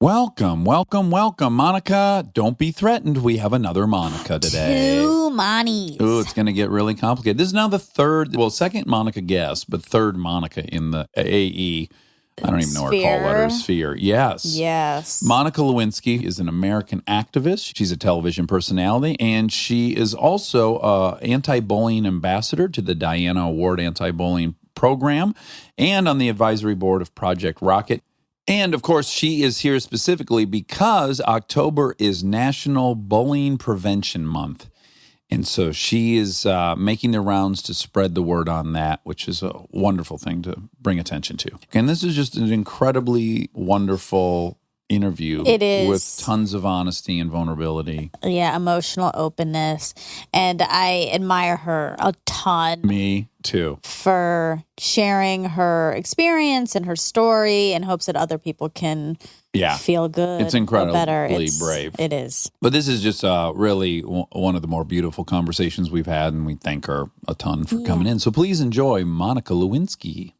Welcome, Monica. Don't be threatened. We have another Monica today. Two Monies. Ooh, it's going to get really complicated. This is now the second Monica guest, but third Monica in the AE. I don't even know her call letter. Sphere. Yes. Monica Lewinsky is an American activist. She's a television personality, and she is also an anti-bullying ambassador to the Diana Award Anti-Bullying Program and on the advisory board of Project Rockit. And, of course, she is here specifically because October is National Bullying Prevention Month. And so she is making the rounds to spread the word on that, which is a wonderful thing to bring attention to. And this is just an incredibly wonderful interview. It is. With tons of honesty and vulnerability. Yeah, emotional openness. And I admire her a ton. Me too. For sharing her experience and her story in hopes that other people can feel good. It's incredibly better. brave. It is. But this is just really one of the more beautiful conversations we've had, and we thank her a ton for coming in. So please enjoy Monica Lewinsky.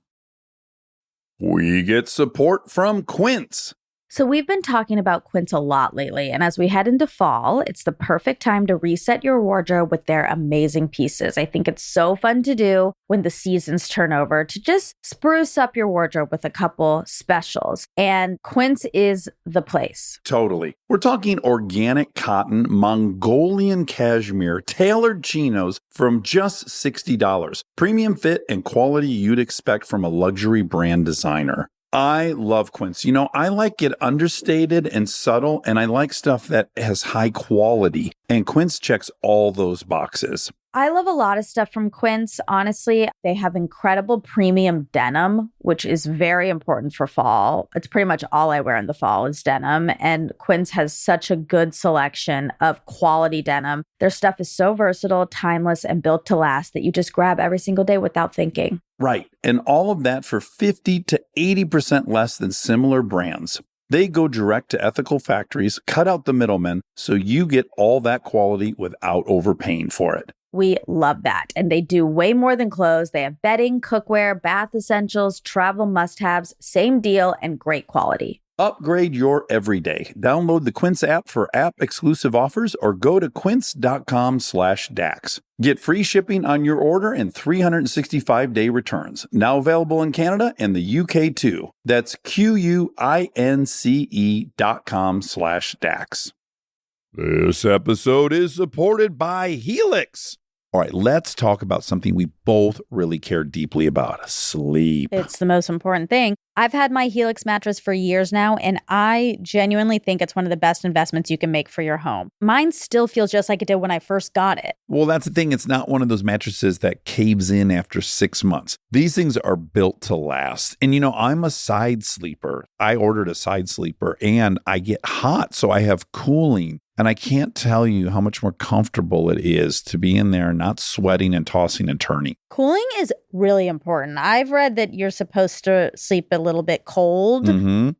We get support from Quince. So we've been talking about Quince a lot lately, and as we head into fall, it's the perfect time to reset your wardrobe with their amazing pieces. I think it's so fun to do when the seasons turn over to just spruce up your wardrobe with a couple specials, and Quince is the place. Totally. We're talking organic cotton, Mongolian cashmere, tailored chinos from just $60. Premium fit and quality you'd expect from a luxury brand designer. I love Quince. You know, I like it understated and subtle, and I like stuff that has high quality. And Quince checks all those boxes. I love a lot of stuff from Quince. Honestly, they have incredible premium denim, which is very important for fall. It's pretty much all I wear in the fall is denim. And Quince has such a good selection of quality denim. Their stuff is so versatile, timeless, and built to last that you just grab every single day without thinking. Right. And all of that for 50 to 80% less than similar brands. They go direct to ethical factories, cut out the middlemen, so you get all that quality without overpaying for it. We love that. And they do way more than clothes. They have bedding, cookware, bath essentials, travel must-haves, same deal, and great quality. Upgrade your everyday. Download the Quince app for app-exclusive offers or go to quince.com/dax. Get free shipping on your order and 365-day returns. Now available in Canada and the UK too. That's QUINCE.com/dax. This episode is supported by Helix. All right, let's talk about something we both really care deeply about, sleep. It's the most important thing. I've had my Helix mattress for years now, and I genuinely think it's one of the best investments you can make for your home. Mine still feels just like it did when I first got it. Well, that's the thing. It's not one of those mattresses that caves in after 6 months. These things are built to last. And, you know, I'm a side sleeper. I ordered a side sleeper, and I get hot, so I have cooling. And I can't tell you how much more comfortable it is to be in there not sweating and tossing and turning. Cooling is really important. I've read that you're supposed to sleep a little bit cold.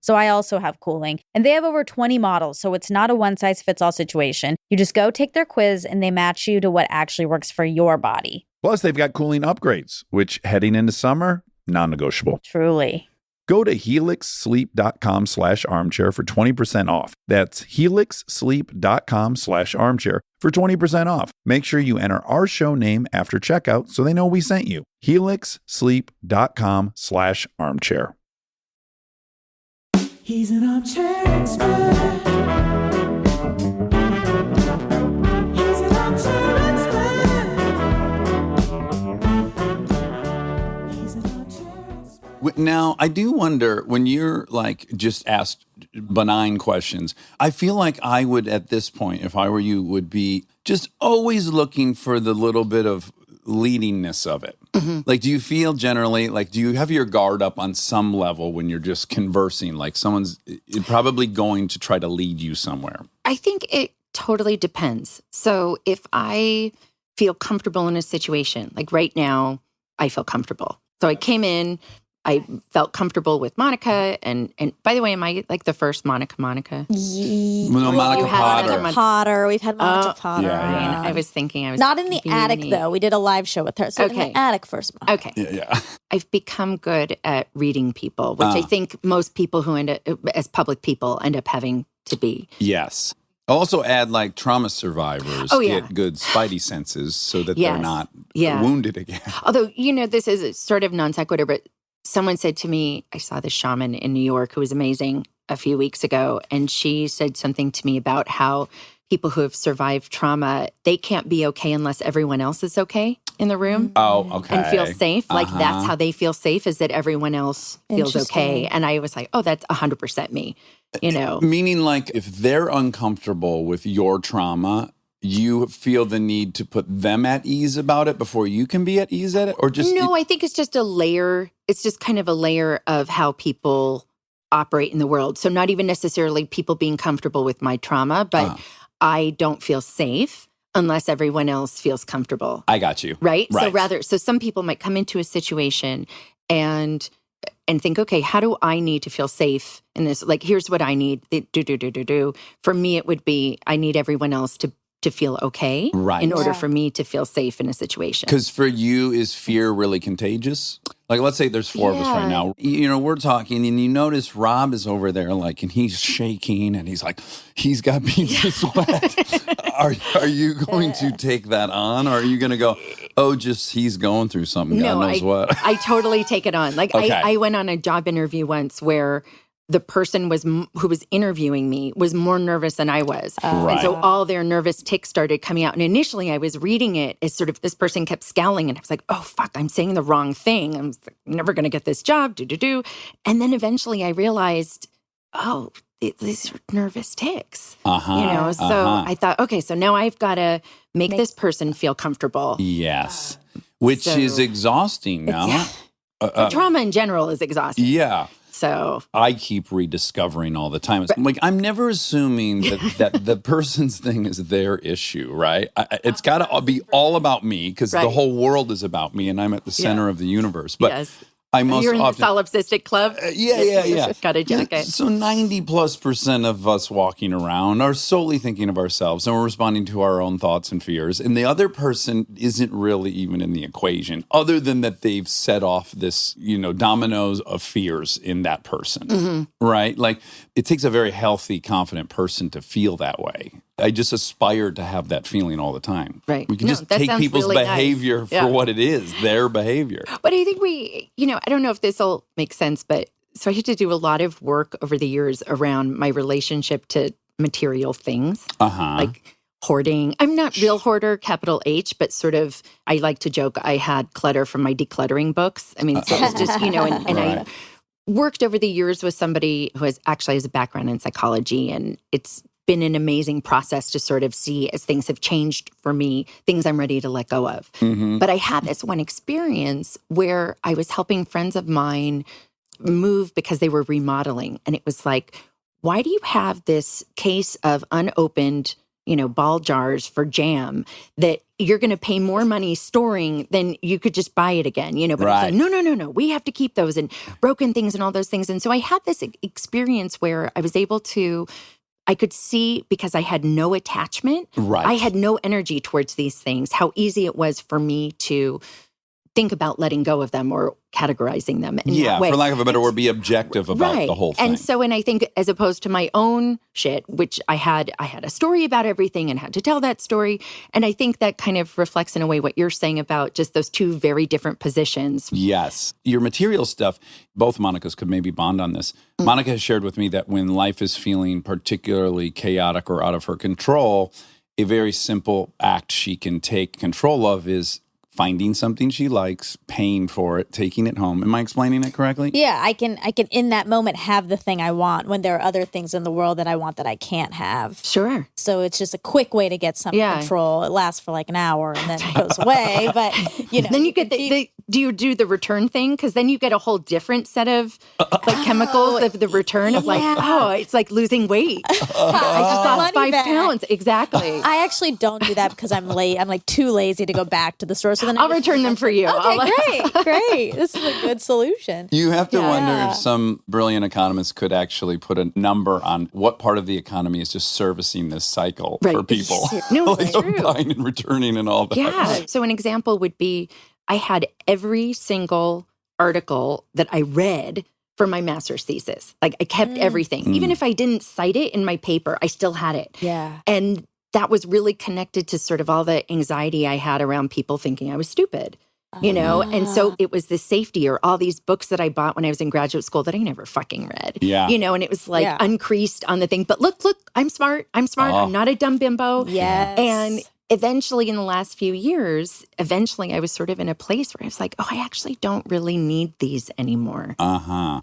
So I also have cooling. And they have over 20 models, so it's not a one-size-fits-all situation. You just go take their quiz, and they match you to what actually works for your body. Plus, they've got cooling upgrades, which heading into summer, non-negotiable. Truly. Go to helixsleep.com/armchair for 20% off. That's helixsleep.com/armchair for 20% off. Make sure you enter our show name after checkout so they know we sent you. helixsleep.com/armchair. He's an armchair expert. He's an armchair expert. He's an armchair expert. Now, I do wonder, when you're like just asked benign questions, I feel like I would at this point, if I were you, would be just always looking for the little bit of leadingness of it. Like, do you feel generally, like, do you have your guard up on some level when you're just conversing? Like someone's probably going to try to lead you somewhere. I think it totally depends. So if I feel comfortable in a situation, like right now, I feel comfortable. So I came in, I felt comfortable with Monica. And by the way, am I like the first Monica? Monica Potter. We've had Monica Potter. Yeah. I was thinking I was not in the attic though. We did a live show with her. So in the attic first. Monica. Okay. Yeah. I've become good at reading people, which I think most people who end up as public people end up having to be. Yes. Also add like trauma survivors get good spidey senses so that they're not wounded again. Although, this is a sort of non sequitur, but someone said to me, I saw this shaman in New York who was amazing a few weeks ago, and she said something to me about how people who have survived trauma, they can't be okay unless everyone else is okay in the room. Oh, okay. And feel safe. Like that's how they feel safe, is that everyone else feels okay. And I was like, oh, that's 100% me, Meaning like if they're uncomfortable with your trauma, you feel the need to put them at ease about it before you can be at ease at it? Or just No, I think it's just a layer. It's just kind of a layer of how people operate in the world. So not even necessarily people being comfortable with my trauma, but I don't feel safe unless everyone else feels comfortable. I got you. Right? So some people might come into a situation and think, okay, how do I need to feel safe in this? Like, here's what I need. Do. For me, it would be, I need everyone else to feel okay in order for me to feel safe in a situation. Because for you, is fear really contagious? Like, let's say there's four of us right now. We're talking, and you notice Rob is over there, like, and he's shaking, and he's like, he's got beads of sweat. Are you going to take that on, or are you going to go, oh, just he's going through something, God knows what? I totally take it on. Like, I went on a job interview once where the person who was interviewing me was more nervous than I was. And so all their nervous tics started coming out. And initially I was reading it as sort of this person kept scowling and I was like, oh, fuck, I'm saying the wrong thing. I'm never going to get this job, And then eventually I realized, oh, these are nervous tics, So I thought, okay, so now I've got to make this person feel comfortable. Yes. Which is exhausting now. Trauma in general is exhausting. Yeah. So I keep rediscovering all the time. Like, I'm never assuming that the person's thing is their issue, right? It's got to be all about me because the whole world is about me and I'm at the center of the universe. But I most You're in often, the solipsistic club? Yeah. Got a jacket. So 90+% of us walking around are solely thinking of ourselves and we're responding to our own thoughts and fears. And the other person isn't really even in the equation, other than that they've set off this, dominoes of fears in that person, right? Like, it takes a very healthy, confident person to feel that way. I just aspire to have that feeling all the time. Right. We can just take people's really behavior for what it is, their behavior. But I think I don't know if this will make sense, but so I had to do a lot of work over the years around my relationship to material things, like hoarding. I'm not real hoarder, capital H, but sort of, I like to joke, I had clutter from my decluttering books. I mean, so it's just, and I worked over the years with somebody who has a background in psychology, and it's been an amazing process to sort of see as things have changed for me, things I'm ready to let go of. But I had this one experience where I was helping friends of mine move because they were remodeling. And it was like, why do you have this case of unopened, ball jars for jam that you're going to pay more money storing than you could just buy it again, But I was like, no, we have to keep those, and broken things and all those things. And so I had this experience where I was able to, I could see, because I had no attachment, I had no energy towards these things, how easy it was for me to think about letting go of them or categorizing them in that way. For lack of a better word, be objective about the whole thing. And so, and I think as opposed to my own shit, which I had a story about everything and had to tell that story. And I think that kind of reflects in a way what you're saying about just those two very different positions. Yes. Your material stuff, both Monicas could maybe bond on this. Monica has shared with me that when life is feeling particularly chaotic or out of her control, a very simple act she can take control of is finding something she likes, paying for it, taking it home. Am I explaining it correctly? Yeah, I can in that moment have the thing I want when there are other things in the world that I want that I can't have. Sure. So it's just a quick way to get some control. It lasts for like an hour and then it goes away. But then you get the do you do the return thing? Because then you get a whole different set of like chemicals of the return of like, it's like losing weight. I just lost 5 pounds. Exactly. I actually don't do that because I'm late. I'm like too lazy to go back to the store. So then I'll return them for you. Okay, great. This is a good solution. You have to wonder if some brilliant economist could actually put a number on what part of the economy is just servicing this cycle for people. No, like it's true. Buying and returning and all that. Yeah. So an example would be I had every single article that I read for my master's thesis. Like I kept everything. Even if I didn't cite it in my paper, I still had it. Yeah. And that was really connected to sort of all the anxiety I had around people thinking I was stupid. You know, and so it was the safety or all these books that I bought when I was in graduate school that I never fucking read. Yeah. You know, and it was like uncreased on the thing. But look, I'm smart. I'm not a dumb bimbo. Yes. And eventually in the last few years, I was sort of in a place where I was like, oh, I actually don't really need these anymore.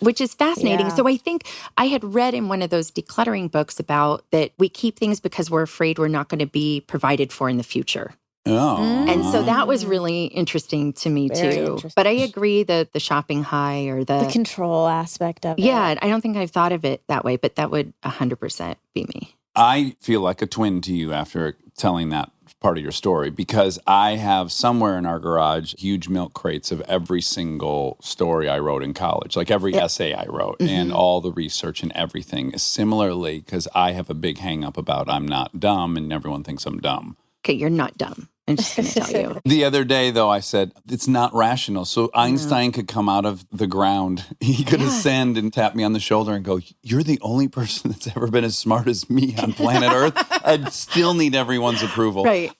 Which is fascinating. Yeah. So I think I had read in one of those decluttering books about that we keep things because we're afraid we're not going to be provided for in the future. And so that was really interesting to me too. But I agree that the shopping high or the control aspect of it. Yeah, I don't think I've thought of it that way, but that would 100% be me. I feel like a twin to you after telling that part of your story because I have somewhere in our garage huge milk crates of every single story I wrote in college, like every essay I wrote and all the research and everything. Similarly, because I have a big hang up about I'm not dumb and everyone thinks I'm dumb. Okay, you're not dumb. I'm just going to tell you. The other day, though, I said, it's not rational. So Einstein could come out of the ground. He could ascend and tap me on the shoulder and go, you're the only person that's ever been as smart as me on planet Earth. I'd still need everyone's approval. Right.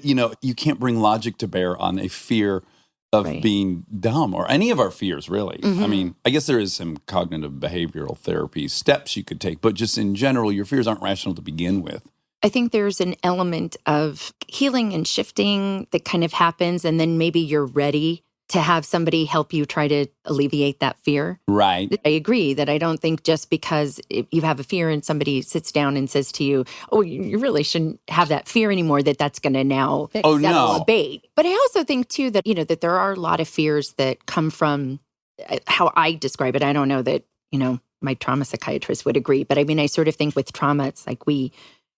You can't bring logic to bear on a fear of being dumb or any of our fears, really. I mean, I guess there is some cognitive behavioral therapy steps you could take, but just in general, your fears aren't rational to begin with. I think there's an element of healing and shifting that kind of happens, and then maybe you're ready to have somebody help you try to alleviate that fear. Right. I agree that I don't think just because you have a fear and somebody sits down and says to you, oh, you really shouldn't have that fear anymore, that's going to now abate. But I also think, too, that, that there are a lot of fears that come from how I describe it. I don't know that, my trauma psychiatrist would agree, but I mean, I sort of think with trauma, it's like we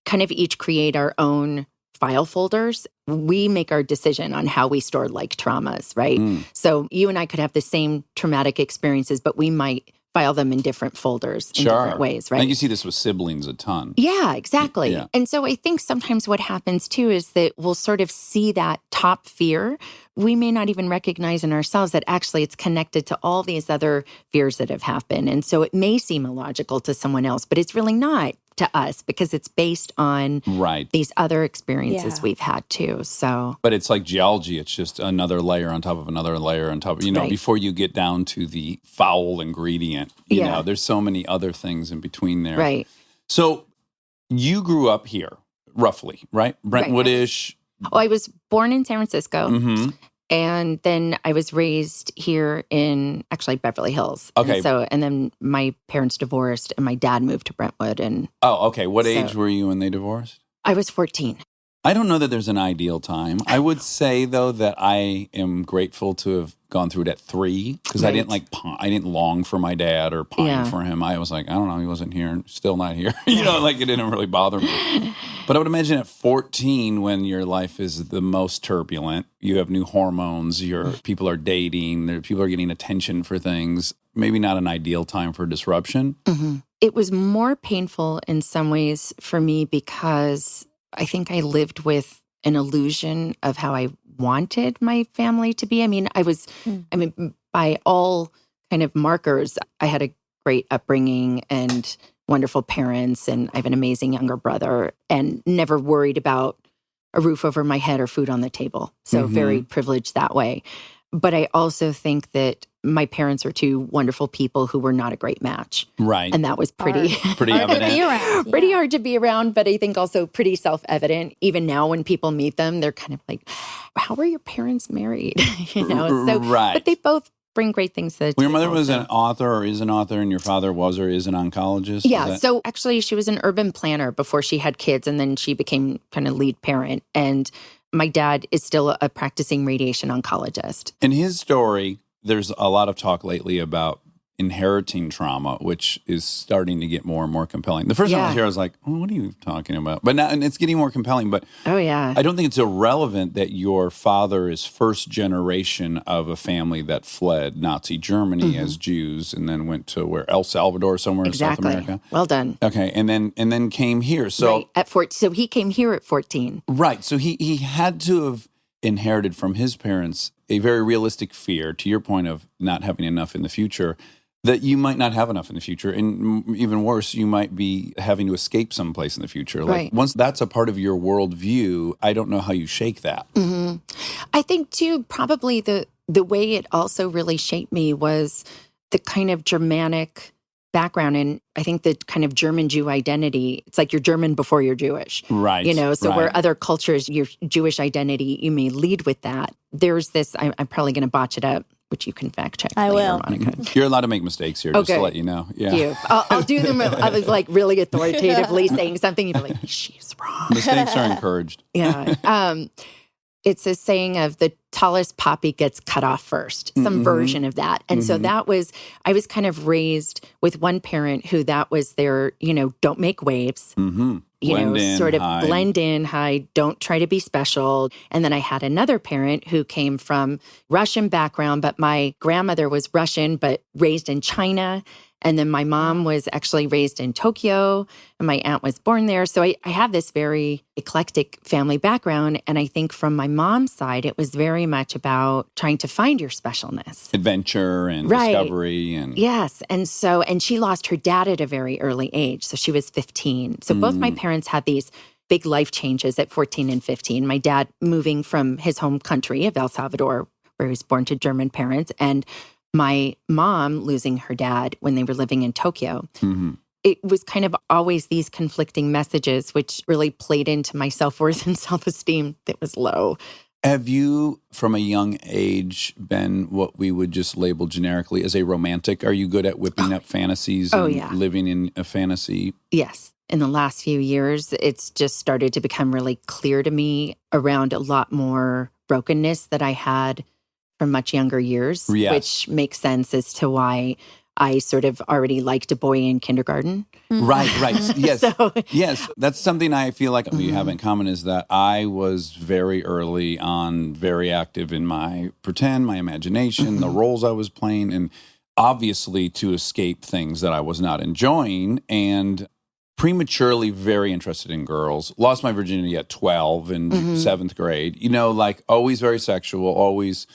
kind of each create our own file folders. We make our decision on how we store like traumas, right? So you and I could have the same traumatic experiences, but we might file them in different folders in different ways, right? I think you see this with siblings a ton. Yeah, exactly. Yeah. And so I think sometimes what happens too is that we'll sort of see that top fear. We may not even recognize in ourselves that actually it's connected to all these other fears that have happened. And so it may seem illogical to someone else, but it's really not to us because it's based on these other experiences we've had too. So, but it's like geology. It's just another layer on top of another layer on top of, before you get down to the foul ingredient, you know, there's so many other things in between there. Right. So you grew up here, roughly, right? Brentwood-ish. Oh, I was born in San Francisco. And then I was raised here in actually Beverly Hills. Okay. And then my parents divorced and my dad moved to Brentwood. And What age were you when they divorced? I was 14. I don't know that there's an ideal time. I would say, though, that I am grateful to have gone through it at 3 because I didn't long for my dad or pine for him. I was like, I don't know, he wasn't here, still not here. It didn't really bother me. But I would imagine at 14, when your life is the most turbulent, you have new hormones, people are dating, people are getting attention for things, maybe not an ideal time for disruption. It was more painful in some ways for me because I think I lived with an illusion of how I wanted my family to be. I mean, by all kind of markers, I had a great upbringing and wonderful parents, and I have an amazing younger brother, and never worried about a roof over my head or food on the table. So very privileged that way. But I also think that my parents are two wonderful people who were not a great match. Right. And that was pretty evident. Pretty hard to be around, but I think also pretty self-evident. Even now when people meet them, they're kind of like, how were your parents married? But they both bring great things to the table. Your mother was an author or is an author, and your father was or is an oncologist? Yeah. So actually she was an urban planner before she had kids, and then she became kind of lead parent. And my dad is still a practicing radiation oncologist. In his story, there's a lot of talk lately about inheriting trauma, which is starting to get more and more compelling. The first time I was here, I was like, oh, what are you talking about? But now, and it's getting more compelling. But I don't think it's irrelevant that your father is first generation of a family that fled Nazi Germany as Jews and then went to where, El Salvador, somewhere in South America. Well done. Okay, and then came here. So so he came here at 14. Right. So he had to have inherited from his parents a very realistic fear, to your point of not having enough in the future, that you might not have enough in the future. And even worse, you might be having to escape someplace in the future. Like once that's a part of your worldview, I don't know how you shake that. I think, too, probably the way it also really shaped me was the kind of Germanic background. And I think the kind of German Jew identity, it's like you're German before you're Jewish. Right. So where other cultures, your Jewish identity, you may lead with that. There's this, I'm probably going to botch it up, which you can fact check. I will. Monica. You're allowed to make mistakes here, just to let you know. Yeah. I'll do them. I was like really authoritatively saying something. You'd be like, she's wrong. Mistakes are encouraged. It's a saying of the tallest poppy gets cut off first, some version of that. And so I was kind of raised with one parent who that was their, don't make waves. Blend in, hide, don't try to be special. And then I had another parent who came from Russian background, but my grandmother was Russian, but raised in China. And then my mom was actually raised in Tokyo, and my aunt was born there. So I have this very eclectic family background. And I think from my mom's side, it was very much about trying to find your specialness. Adventure and discovery. Yes. And she lost her dad at a very early age. So she was 15. So both my parents had these big life changes at 14 and 15. My dad moving from his home country of El Salvador, where he was born to German parents, and my mom losing her dad when they were living in Tokyo. It was kind of always these conflicting messages, which really played into my self-worth and self-esteem that was low. Have you, from a young age, been what we would just label generically as a romantic? Are you good at whipping up fantasies and living in a fantasy? Yes. In the last few years, it's just started to become really clear to me around a lot more brokenness that I had from much younger years, which makes sense as to why I sort of already liked a boy in kindergarten. Right. Yes. Yes. That's something I feel like we have in common, is that I was very early on, very active in my pretend, my imagination, the roles I was playing, and obviously to escape things that I was not enjoying, and prematurely very interested in girls. Lost my virginity at 12 in 7th grade. Like always very sexual, always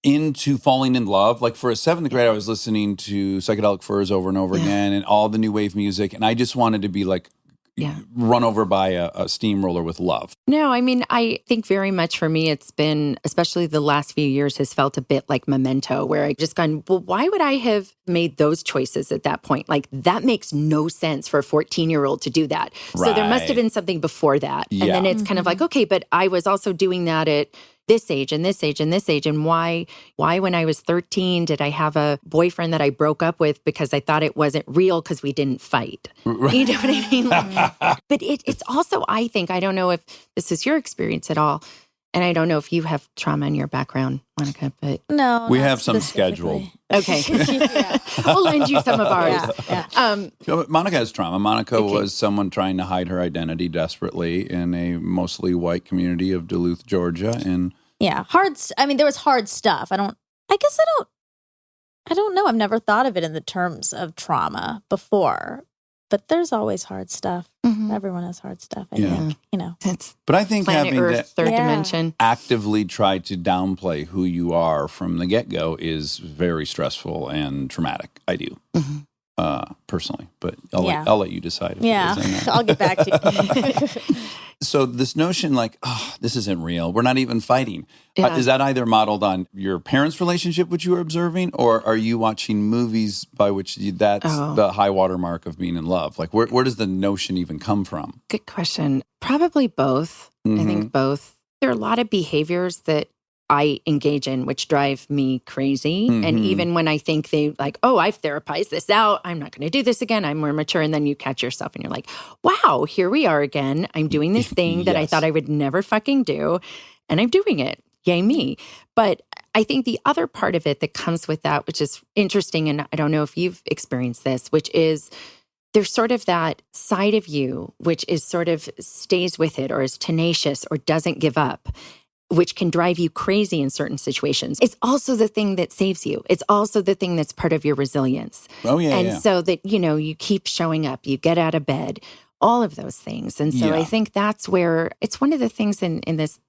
into falling in love. Like for a 7th grade, I was listening to Psychedelic Furs over and over again and all the new wave music. And I just wanted to be like run over by a steamroller with love. No, I mean, I think very much for me, it's been, especially the last few years, has felt a bit like Memento, where I've just gone, well, why would I have made those choices at that point? Like, that makes no sense for a 14-year-old to do that. Right. So there must have been something before that. And then it's kind of like, okay, but I was also doing that at this age and this age and this age. And why when I was 13 did I have a boyfriend that I broke up with because I thought it wasn't real because we didn't fight? Right. You know what I mean? But it's also, I think, I don't know if this is your experience at all, and I don't know if you have trauma in your background, Monica, but... No, we have some scheduled. Okay. We'll lend you some of ours. Monica has trauma. Monica was someone trying to hide her identity desperately in a mostly white community of Duluth, Georgia. And there was hard stuff. I don't know. I've never thought of it in the terms of trauma before. But there's always hard stuff. Everyone has hard stuff, I think. But I think Planet having Earth, that third dimension, actively try to downplay who you are from the get-go is very stressful and traumatic. I do, personally. But I'll let you decide. I'll get back to you. So this notion like, this isn't real. We're not even fighting. Is that either modeled on your parents' relationship, which you were observing, or are you watching movies by which that's the high water mark of being in love? Like, where does the notion even come from? Good question. Probably both. I think both. There are a lot of behaviors that I engage in which drive me crazy. And even when I think they like, I've therapized this out, I'm not going to do this again, I'm more mature. And then you catch yourself and you're like, wow, here we are again. I'm doing this thing that I thought I would never fucking do. and I'm doing it. Yay me. But I think the other part of it that comes with that, which is interesting, and I don't know if you've experienced this, which is there's sort of that side of you, which is sort of stays with it or is tenacious or doesn't give up, which can drive you crazy in certain situations. It's also the thing that saves you. It's also the thing that's part of your resilience. Oh, yeah. And so that, you keep showing up, you get out of bed, all of those things. And so I think that's where it's one of the things in this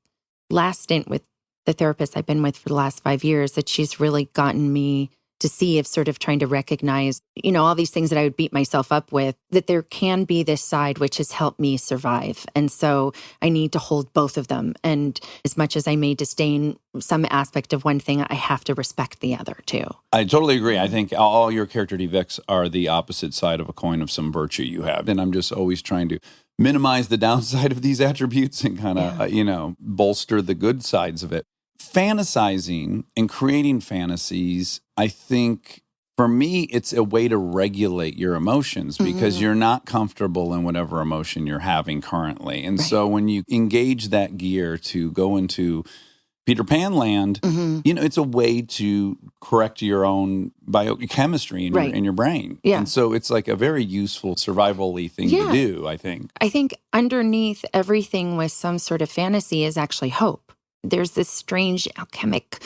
last stint with the therapist I've been with for the last 5 years that she's really gotten me to see of sort of trying to recognize, all these things that I would beat myself up with, that there can be this side which has helped me survive. And so I need to hold both of them. And as much as I may disdain some aspect of one thing, I have to respect the other too. I totally agree. I think all your character defects are the opposite side of a coin of some virtue you have. And I'm just always trying to minimize the downside of these attributes and kind of, bolster the good sides of it. Fantasizing and creating fantasies, I think for me, it's a way to regulate your emotions because you're not comfortable in whatever emotion you're having currently. And so when you engage that gear to go into Peter Pan land, it's a way to correct your own biochemistry in your brain. Yeah. And so it's like a very useful survival-y thing to do, I think. I think underneath everything with some sort of fantasy is actually hope. There's this strange alchemic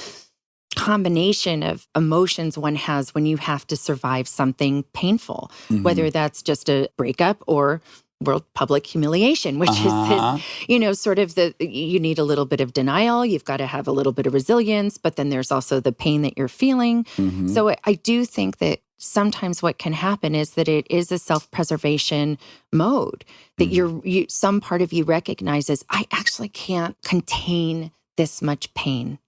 combination of emotions one has when you have to survive something painful, whether that's just a breakup or world public humiliation, which is sort of you need a little bit of denial. You've got to have a little bit of resilience, but then there's also the pain that you're feeling. So I do think that sometimes what can happen is that it is a self-preservation mode that some part of you recognizes, I actually can't contain this much pain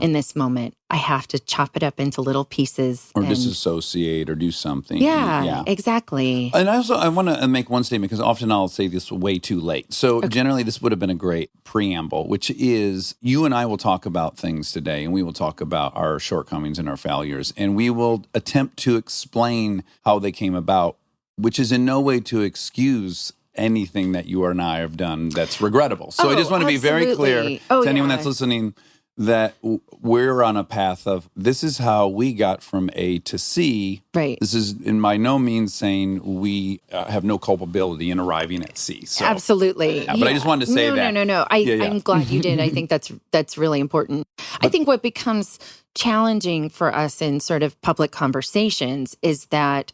in this moment. I have to chop it up into little pieces. Or disassociate or do something. Yeah, exactly. And I want to make one statement because often I'll say this way too late. So generally this would have been a great preamble, which is you and I will talk about things today and we will talk about our shortcomings and our failures. And we will attempt to explain how they came about, which is in no way to excuse anything that you or I have done that's regrettable. So I just want to be very clear to anyone that's listening that we're on a path of this is how we got from A to C. Right. This is by no means saying we have no culpability in arriving at C. So, absolutely. But I just wanted to say that. No. I'm glad you did. I think that's really important. I think what becomes challenging for us in sort of public conversations is that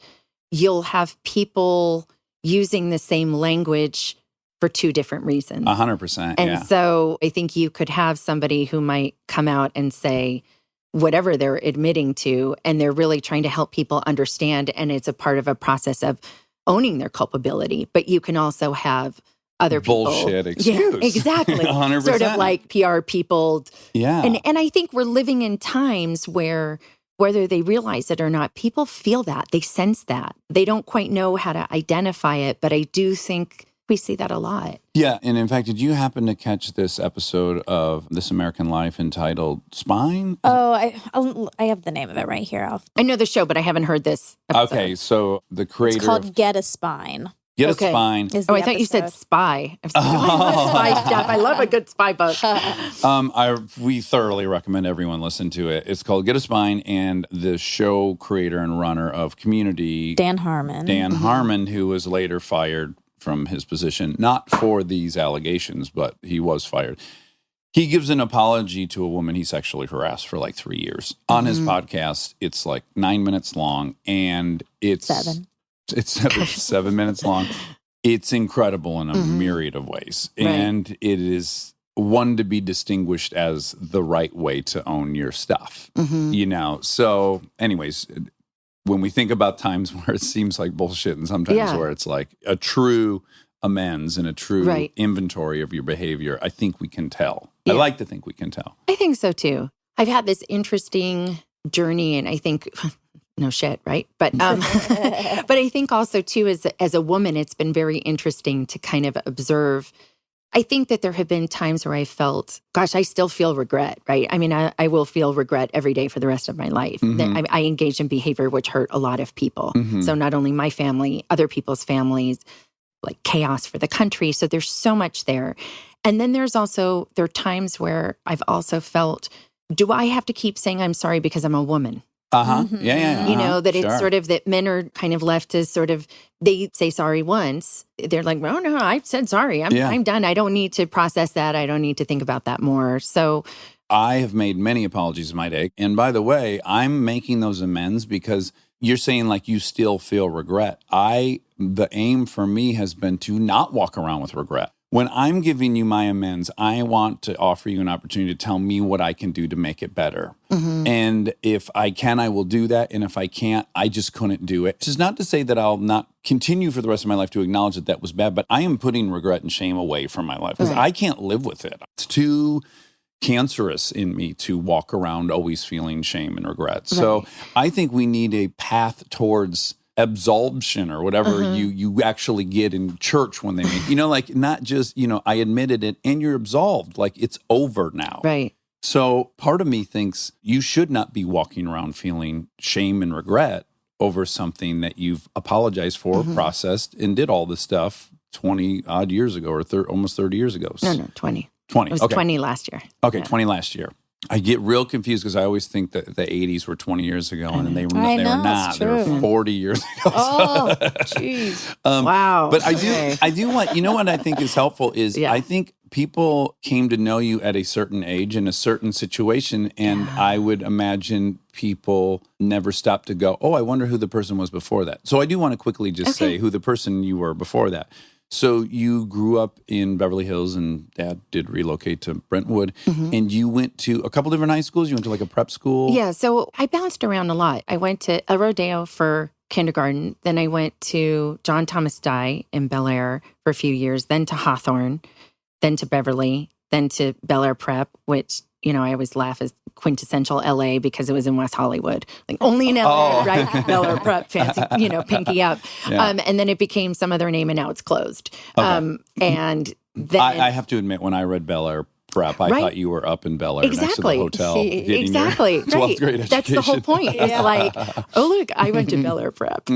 you'll have people using the same language for two different reasons. 100%. And so I think you could have somebody who might come out and say whatever they're admitting to, and they're really trying to help people understand. And it's a part of a process of owning their culpability. But you can also have other people. Bullshit excuse. Yeah, exactly. 100%. Sort of like PR people. Yeah. And I think we're living in times where whether they realize it or not, people feel that. They sense that. They don't quite know how to identify it, but I do think we see that a lot. Yeah, and in fact, did you happen to catch this episode of This American Life entitled Spine? Oh, I have the name of it right here. I know the show, but I haven't heard this episode. Okay, so the creator It's called Get a Spine. Get a Spine. I thought you said spy. Spy stuff. I love a good spy book. We thoroughly recommend everyone listen to it. It's called Get a Spine, and the show creator and runner of Community, Dan Harmon, who was later fired from his position, not for these allegations, but he was fired. He gives an apology to a woman he sexually harassed for like 3 years. On his podcast, it's like 9 minutes long, and it's 7. It's 7 minutes long. It's incredible in a myriad of ways. Right. And it is one to be distinguished as the right way to own your stuff, So anyways, when we think about times where it seems like bullshit and sometimes where it's like a true amends and a true inventory of your behavior, I think we can tell. Yeah. I like to think we can tell. I think so too. I've had this interesting journey, and I think... No shit, right? But but I think also too, as a woman, it's been very interesting to kind of observe. I think that there have been times where I felt, gosh, I still feel regret, right? I mean, I will feel regret every day for the rest of my life. That I engaged in behavior which hurt a lot of people. So not only my family, other people's families, like chaos for the country. So there's so much there. And then there are times where I've also felt, do I have to keep saying I'm sorry because I'm a woman? Yeah. You know, that it's sort of that men are kind of left as sort of, they say sorry once. They're like, oh, no, I said sorry. I'm done. I don't need to process that. I don't need to think about that more. So I have made many apologies in my day. And by the way, I'm making those amends because you're saying like you still feel regret. The aim for me has been to not walk around with regret. When I'm giving you my amends, I want to offer you an opportunity to tell me what I can do to make it better. And if I can, I will do that. And if I can't, I just couldn't do it. Which is not to say that I'll not continue for the rest of my life to acknowledge that was bad, but I am putting regret and shame away from my life because I can't live with it. It's too cancerous in me to walk around always feeling shame and regret. So I think we need a path towards absolution or whatever you actually get in church when they meet, like not just, I admitted it and you're absolved, like it's over now. Right. So part of me thinks you should not be walking around feeling shame and regret over something that you've apologized for, processed, and did all this stuff 20 odd years ago or almost 30 years ago. No, 20. 20. It was 20 last year. Okay, 20 last year. I get real confused because I always think that the 80s were 20 years ago, and they were not. They were 40 years ago. Oh, jeez. Wow. But I do want, what I think is helpful is I think people came to know you at a certain age in a certain situation, and I would imagine people never stopped to go, oh, I wonder who the person was before that. So I do want to quickly just say who the person you were before that. So you grew up in Beverly Hills and Dad did relocate to Brentwood. And you went to a couple different high schools? You went to like a prep school? Yeah, so I bounced around a lot. I went to El Rodeo for kindergarten. Then I went to John Thomas Dye in Bel Air for a few years, then to Hawthorne, then to Beverly, then to Bel Air Prep, which, I always laugh as quintessential LA because it was in West Hollywood. Like only in LA, right? Bel Air Prep, fancy, pinky up. And then it became some other name and now it's closed. And then I have to admit, when I read Bel Air Prep, I thought you were up in Bel Air next to the hotel. Exactly. Your 12th grade education. That's the whole point. It's like, oh, look, I went to Bel Air Prep.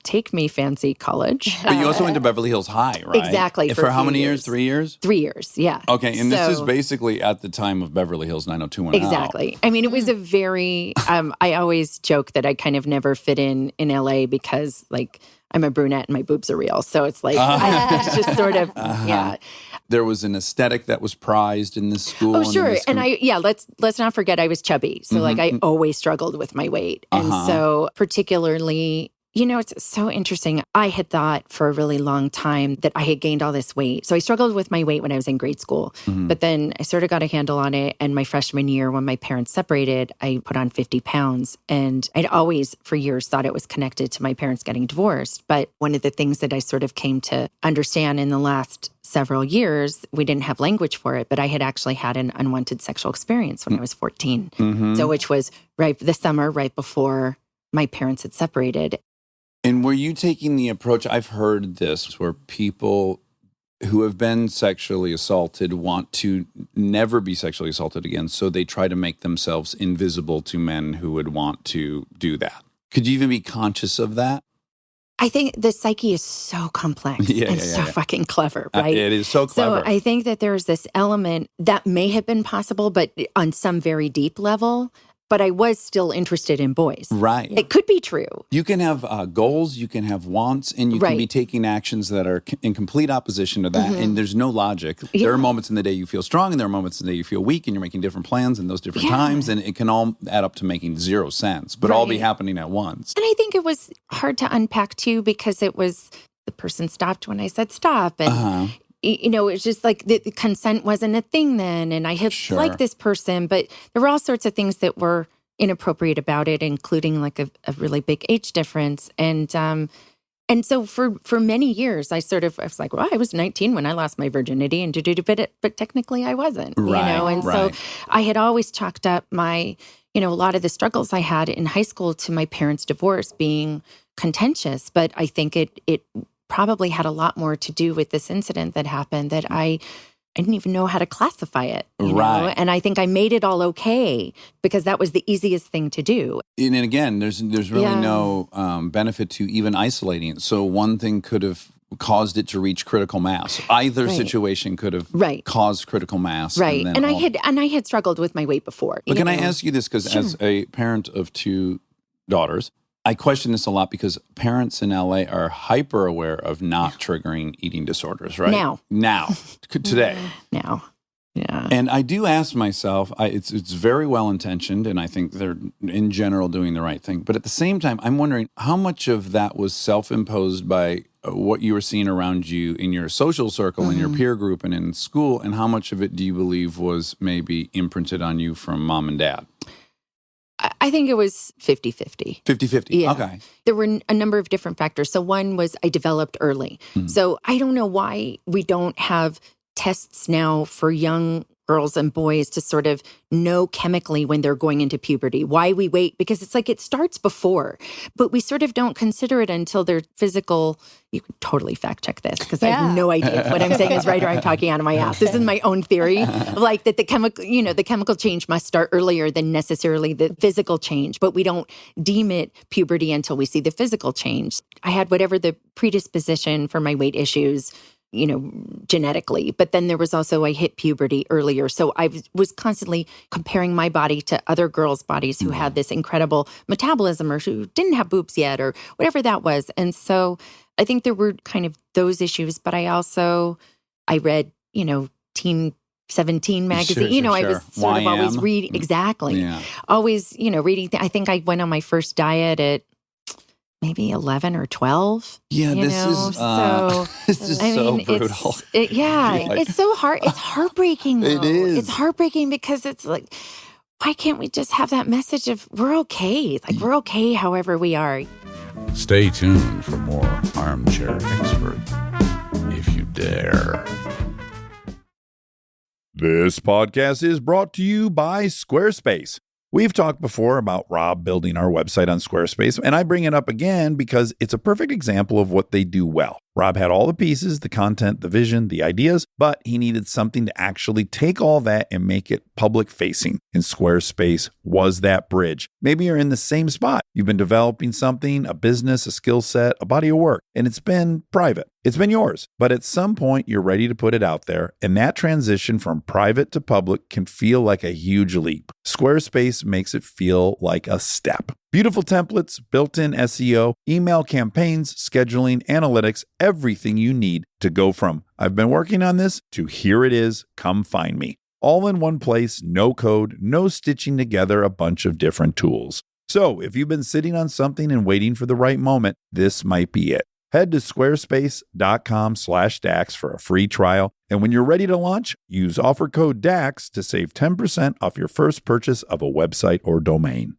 Take me, fancy college. But you also went to Beverly Hills High, right? Exactly. For how many years? 3 years? 3 years, yeah. Okay, and this is basically at the time of Beverly Hills 90210. Exactly. I mean, it was a very, I always joke that I kind of never fit in LA because, like, I'm a brunette and my boobs are real. So it's like, it's just sort of, There was an aesthetic that was prized in this school. Oh, sure. And let's not forget I was chubby. So like I always struggled with my weight. And so particularly, it's so interesting. I had thought for a really long time that I had gained all this weight. So I struggled with my weight when I was in grade school. But then I sort of got a handle on it. And my freshman year, when my parents separated, I put on 50 pounds. And I'd always, for years, thought it was connected to my parents getting divorced. But one of the things that I sort of came to understand in the last several years, we didn't have language for it, but I had actually had an unwanted sexual experience when I was 14. So which was the summer right before my parents had separated. And were you taking the approach, I've heard this, where people who have been sexually assaulted want to never be sexually assaulted again, so they try to make themselves invisible to men who would want to do that? Could you even be conscious of that? I think the psyche is so complex and so fucking clever, right? It is so clever. So I think that there's this element that may have been possible, but on some very deep level. But I was still interested in boys. Right. It could be true. You can have goals, you can have wants, and you can be taking actions that are in complete opposition to that, and there's no logic. There are moments in the day you feel strong, and there are moments in the day you feel weak, and you're making different plans in those different times, and it can all add up to making zero sense, but all be happening at once. And I think it was hard to unpack, too, because it was the person stopped when I said stop, and it's just like the consent wasn't a thing then. And I had liked this person, but there were all sorts of things that were inappropriate about it, including like a really big age difference. And so for many years, I was like, well, I was 19 when I lost my virginity and but technically I wasn't, And so I had always chalked up my, a lot of the struggles I had in high school to my parents' divorce being contentious. But I think it probably had a lot more to do with this incident that happened that I didn't even know how to classify it, you know? And I think I made it all okay because that was the easiest thing to do. And again, there's really no benefit to even isolating it. So one thing could have caused it to reach critical mass. Either situation could have caused critical mass. Right. And I had struggled with my weight before. But can I ask you this? Because as a parent of 2 daughters, I question this a lot because parents in LA are hyper aware of not triggering eating disorders, right? Now. Today. Now. Yeah. And I do ask myself, it's very well intentioned, and I think they're in general doing the right thing. But at the same time, I'm wondering how much of that was self-imposed by what you were seeing around you in your social circle, in your peer group, and in school, and how much of it do you believe was maybe imprinted on you from mom and dad? I think it was 50-50. 50-50, yeah. Okay. There were a number of different factors. So one was I developed early. So I don't know why we don't have tests now for young girls and boys to sort of know chemically when they're going into puberty, why we wait, because it's like it starts before, but we sort of don't consider it until their physical, you can totally fact check this because I have no idea if what I'm saying is right or I'm talking out of my ass. This is my own theory, like that the chemical change must start earlier than necessarily the physical change, but we don't deem it puberty until we see the physical change. I had whatever the predisposition for my weight issues, genetically. But then there was also, I hit puberty earlier. So I was constantly comparing my body to other girls' bodies who had this incredible metabolism or who didn't have boobs yet or whatever that was. And so I think there were kind of those issues. But I read, Teen 17 magazine. Sure. I was sort of always reading. Exactly. Yeah. Always, reading. I think I went on my first diet at maybe 11 or 12. Yeah, this is so brutal. It's so hard. It's heartbreaking, though. It is. It's heartbreaking because it's like, why can't we just have that message of we're okay? Like, we're okay however we are. Stay tuned for more Armchair Expert, if you dare. This podcast is brought to you by Squarespace. We've talked before about Rob building our website on Squarespace, and I bring it up again because it's a perfect example of what they do well. Rob had all the pieces, the content, the vision, the ideas, but he needed something to actually take all that and make it public-facing, and Squarespace was that bridge. Maybe you're in the same spot. You've been developing something, a business, a skill set, a body of work, and it's been private. It's been yours, but at some point you're ready to put it out there, and that transition from private to public can feel like a huge leap. Squarespace makes it feel like a step. Beautiful templates, built-in SEO, email campaigns, scheduling, analytics, everything you need to go from I've been working on this to here it is, come find me. All in one place, no code, no stitching together a bunch of different tools. So if you've been sitting on something and waiting for the right moment, this might be it. Head to squarespace.com/DAX for a free trial. And when you're ready to launch, use offer code DAX to save 10% off your first purchase of a website or domain.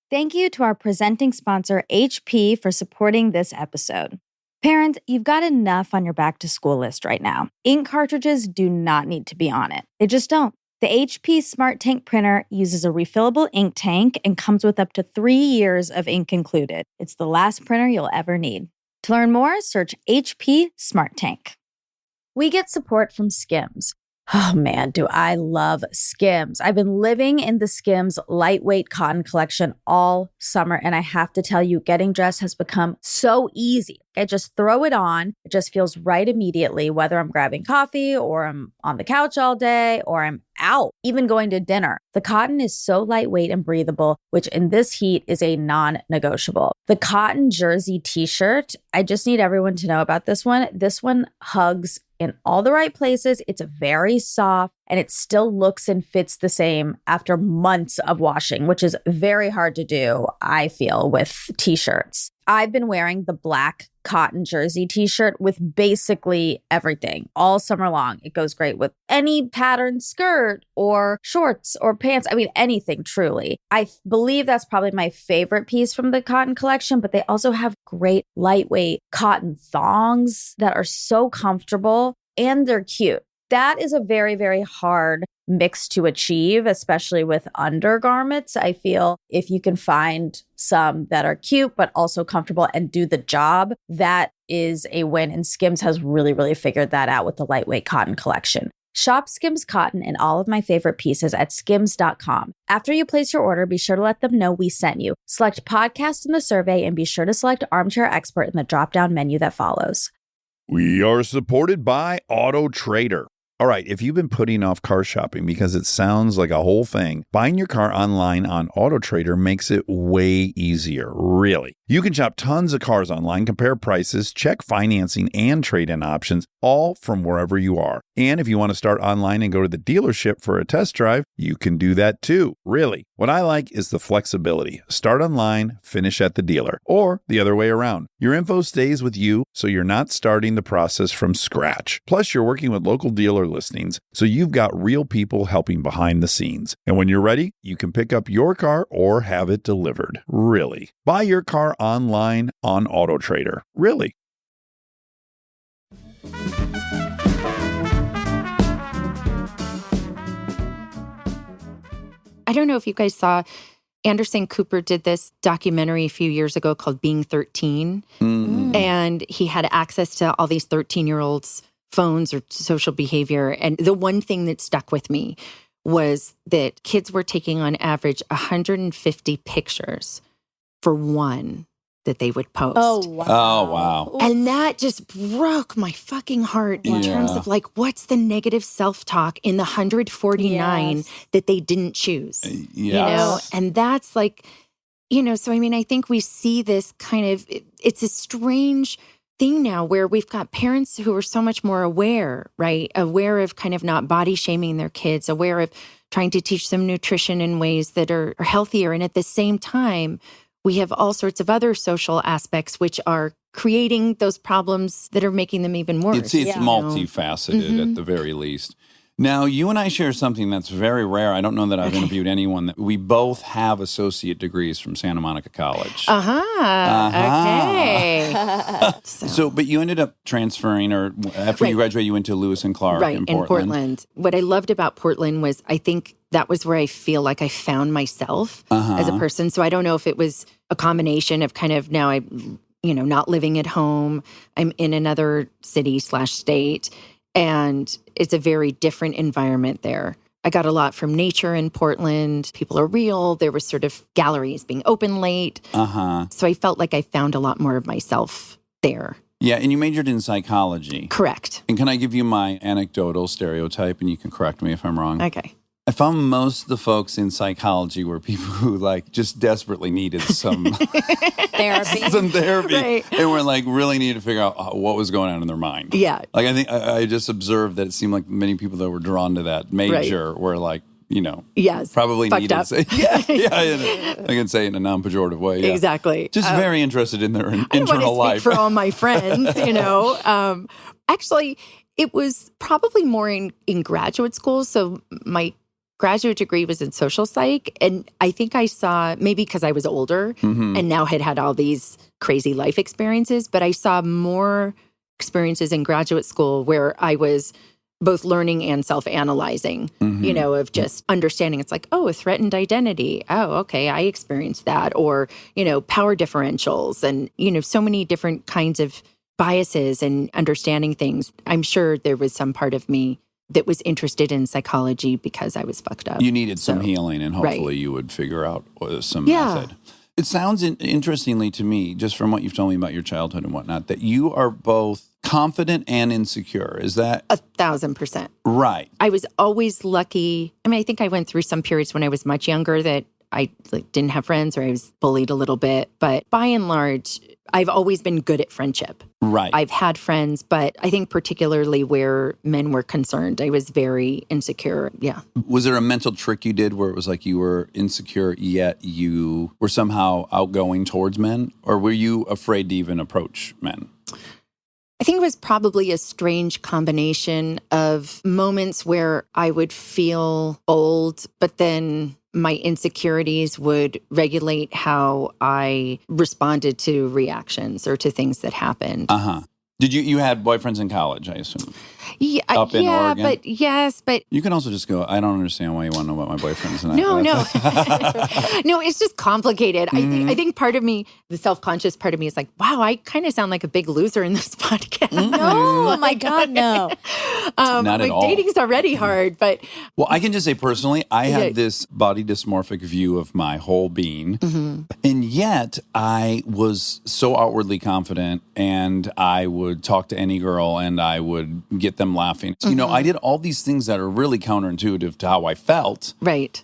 Thank you to our presenting sponsor, HP, for supporting this episode. Parent, you've got enough on your back-to-school list right now. Ink cartridges do not need to be on it. They just don't. The HP Smart Tank printer uses a refillable ink tank and comes with up to 3 years of ink included. It's the last printer you'll ever need. To learn more, search HP Smart Tank. We get support from Skims. Oh man, do I love Skims. I've been living in the Skims lightweight cotton collection all summer, and I have to tell you, getting dressed has become so easy. I just throw it on. It just feels right immediately, whether I'm grabbing coffee or I'm on the couch all day or I'm out, even going to dinner. The cotton is so lightweight and breathable, which in this heat is a non-negotiable. The cotton jersey t-shirt, I just need everyone to know about this one. This one hugs in all the right places. It's very soft and it still looks and fits the same after months of washing, which is very hard to do, I feel, with t-shirts. I've been wearing the black cotton jersey t-shirt with basically everything all summer long. It goes great with any pattern skirt or shorts or pants. I mean, anything, truly. I believe that's probably my favorite piece from the cotton collection, but they also have great lightweight cotton thongs that are so comfortable and they're cute. That is a very, very hard mix to achieve, especially with undergarments. I feel if you can find some that are cute, but also comfortable and do the job, that is a win. And Skims has really, really figured that out with the lightweight cotton collection. Shop Skims Cotton and all of my favorite pieces at skims.com. After you place your order, be sure to let them know we sent you. Select podcast in the survey and be sure to select Armchair Expert in the drop-down menu that follows. We are supported by Auto Trader. All right, if you've been putting off car shopping because it sounds like a whole thing, buying your car online on Auto Trader makes it way easier, really. You can shop tons of cars online, compare prices, check financing and trade-in options, all from wherever you are. And if you want to start online and go to the dealership for a test drive, you can do that too, really. What I like is the flexibility. Start online, finish at the dealer, or the other way around. Your info stays with you, so you're not starting the process from scratch. Plus, you're working with local dealer listings, so you've got real people helping behind the scenes. And when you're ready, you can pick up your car or have it delivered. Really. Buy your car online on Auto Trader. Really. I don't know if you guys saw, Anderson Cooper did this documentary a few years ago called Being 13. And he had access to all these 13-year-olds' phones or social behavior. And the one thing that stuck with me was that kids were taking on average 150 pictures for one that they would post. Oh, wow. Oh, wow. And that just broke my fucking heart in terms of like, what's the negative self-talk in the 149 that they didn't choose? You know, and that's like, you know, so I mean, I think we see this kind of, it's a strange thing now where we've got parents who are so much more aware, right? Aware of kind of not body shaming their kids, aware of trying to teach them nutrition in ways that are healthier. And at the same time, we have all sorts of other social aspects which are creating those problems that are making them even worse. It's multifaceted at the very least. Now, you and I share something that's very rare. I don't know that I've interviewed anyone that we both have associate degrees from Santa Monica College. Okay. So, but you ended up transferring, or after you graduated, you went to Lewis and Clark in Portland. What I loved about Portland was I think that was where I feel like I found myself as a person. So I don't know if it was a combination of kind of now not living at home. I'm in another city/state. And it's a very different environment there. I got a lot from nature in Portland. People are real. There were sort of galleries being open late. So I felt like I found a lot more of myself there. Yeah, and you majored in psychology. Correct. And can I give you my anecdotal stereotype, and you can correct me if I'm wrong? Okay. I found most of the folks in psychology were people who like just desperately needed some therapy, Right. and were like really needed to figure out what was going on in their mind. Yeah. Like I think I just observed that it seemed like many people that were drawn to that major were like, probably needed. Up. I can say it in a non-pejorative way. Yeah. Exactly. Just very interested in their internal life. For all my friends, Actually, it was probably more in graduate school. So my graduate degree was in social psych. And I think I saw, maybe because I was older and now had all these crazy life experiences, but I saw more experiences in graduate school where I was both learning and self-analyzing, of just understanding. It's like, oh, a threatened identity. Oh, okay, I experienced that. Or, power differentials and, so many different kinds of biases and understanding things. I'm sure there was some part of me that was interested in psychology because I was fucked up. You needed some healing, and hopefully you would figure out some method. It sounds interestingly to me, just from what you've told me about your childhood and whatnot, that you are both confident and insecure. Is that 1,000%? Right. I was always lucky. I mean, I think I went through some periods when I was much younger that I didn't have friends or I was bullied a little bit. But by and large, I've always been good at friendship. Right. I've had friends, but I think particularly where men were concerned, I was very insecure. Yeah. Was there a mental trick you did where it was like you were insecure, yet you were somehow outgoing towards men? Or were you afraid to even approach men? I think it was probably a strange combination of moments where I would feel bold, but then my insecurities would regulate how I responded to reactions or to things that happened. Did you had boyfriends in college, I assume? Yeah, Up in Oregon? but You can also just go, I don't understand why you want to know about my boyfriends. And no. No, it's just complicated. I think part of me, the self-conscious part of me is like, wow, I kind of sound like a big loser in this podcast. No, oh my God, no. Not at all. Dating's already hard, but... Well, I can just say personally, I had this body dysmorphic view of my whole being. And yet I was so outwardly confident, and I would talk to any girl and I would get them laughing. You know, I did all these things that are really counterintuitive to how I felt. Right.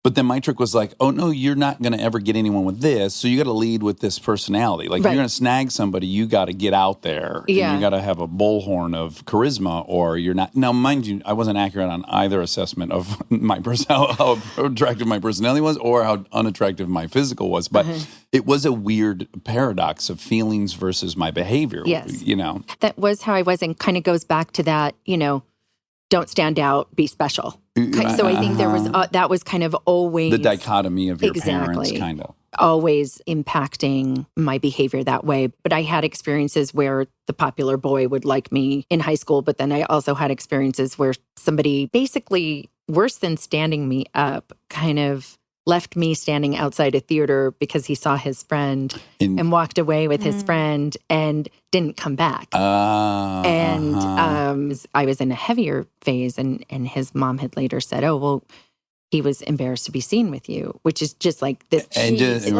But then my trick was like, oh, no, you're not going to ever get anyone with this. So you got to lead with this personality. Like, if you're going to snag somebody, you got to get out there. Yeah. And you got to have a bullhorn of charisma, or you're not. Now, mind you, I wasn't accurate on either assessment of my how attractive my personality was or how unattractive my physical was. But it was a weird paradox of feelings versus my behavior. Yes. You know, that was how I was, and kind of goes back to that, you know, don't stand out, be special. So I think there was that was kind of always the dichotomy of your parents, kind of always impacting my behavior that way. But I had experiences where the popular boy would like me in high school, but then I also had experiences where somebody basically worse than standing me up kind of left me standing outside a theater because he saw his friend and walked away with his friend and didn't come back. And I was in a heavier phase, and his mom had later said, oh, well, he was embarrassed to be seen with you, which is just like this. And just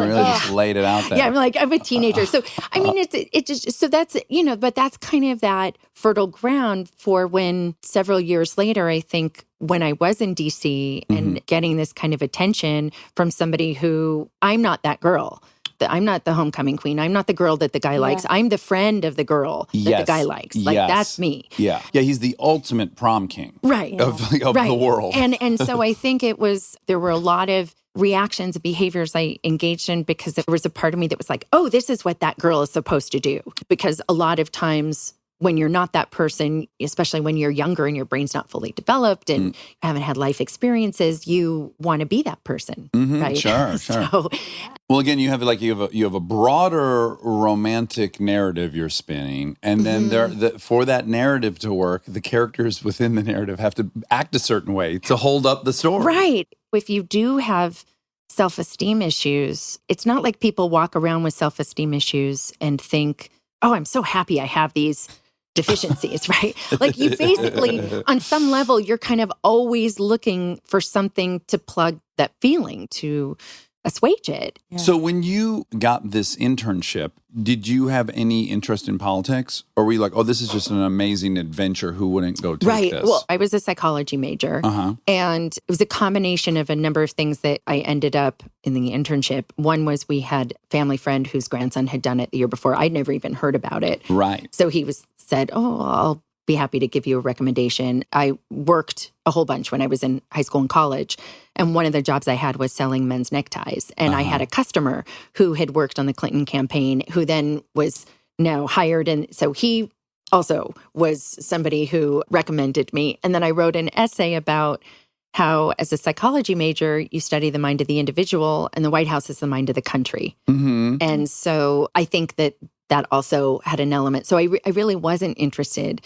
laid it out there. Yeah, I'm a teenager. So, I mean, it just, so that's, you know, but that's kind of that fertile ground for when several years later, I think, when I was in DC and getting this kind of attention from somebody who, I'm not that girl. I'm not the homecoming queen. I'm not the girl that the guy likes. I'm the friend of the girl that the guy likes. Like, that's me. Yeah. Yeah, he's the ultimate prom king. Right. Of the world. And so I think there were a lot of reactions and behaviors I engaged in because there was a part of me that was like, oh, this is what that girl is supposed to do. Because a lot of times when you're not that person, especially when you're younger and your brain's not fully developed and you haven't had life experiences, you want to be that person, right? Sure. So, well, again, you have a broader romantic narrative you're spinning, and then for that narrative to work, the characters within the narrative have to act a certain way to hold up the story. Right. If you do have self-esteem issues, it's not like people walk around with self-esteem issues and think, oh, I'm so happy I have these deficiencies, right? Like, you basically, on some level, you're kind of always looking for something to plug that feeling, to assuage it. Yeah. So when you got this internship, did you have any interest in politics? Or were you like, oh, this is just an amazing adventure, who wouldn't go take this? Well, I was a psychology major, and it was a combination of a number of things that I ended up in the internship. One was we had a family friend whose grandson had done it the year before. I'd never even heard about it. Right. So he said, oh, I'll be happy to give you a recommendation. I worked a whole bunch when I was in high school and college. And one of the jobs I had was selling men's neckties. And I had a customer who had worked on the Clinton campaign, who then was now hired. And so he also was somebody who recommended me. And then I wrote an essay about how, as a psychology major, you study the mind of the individual, and the White House is the mind of the country. And so I think that also had an element. So I really wasn't interested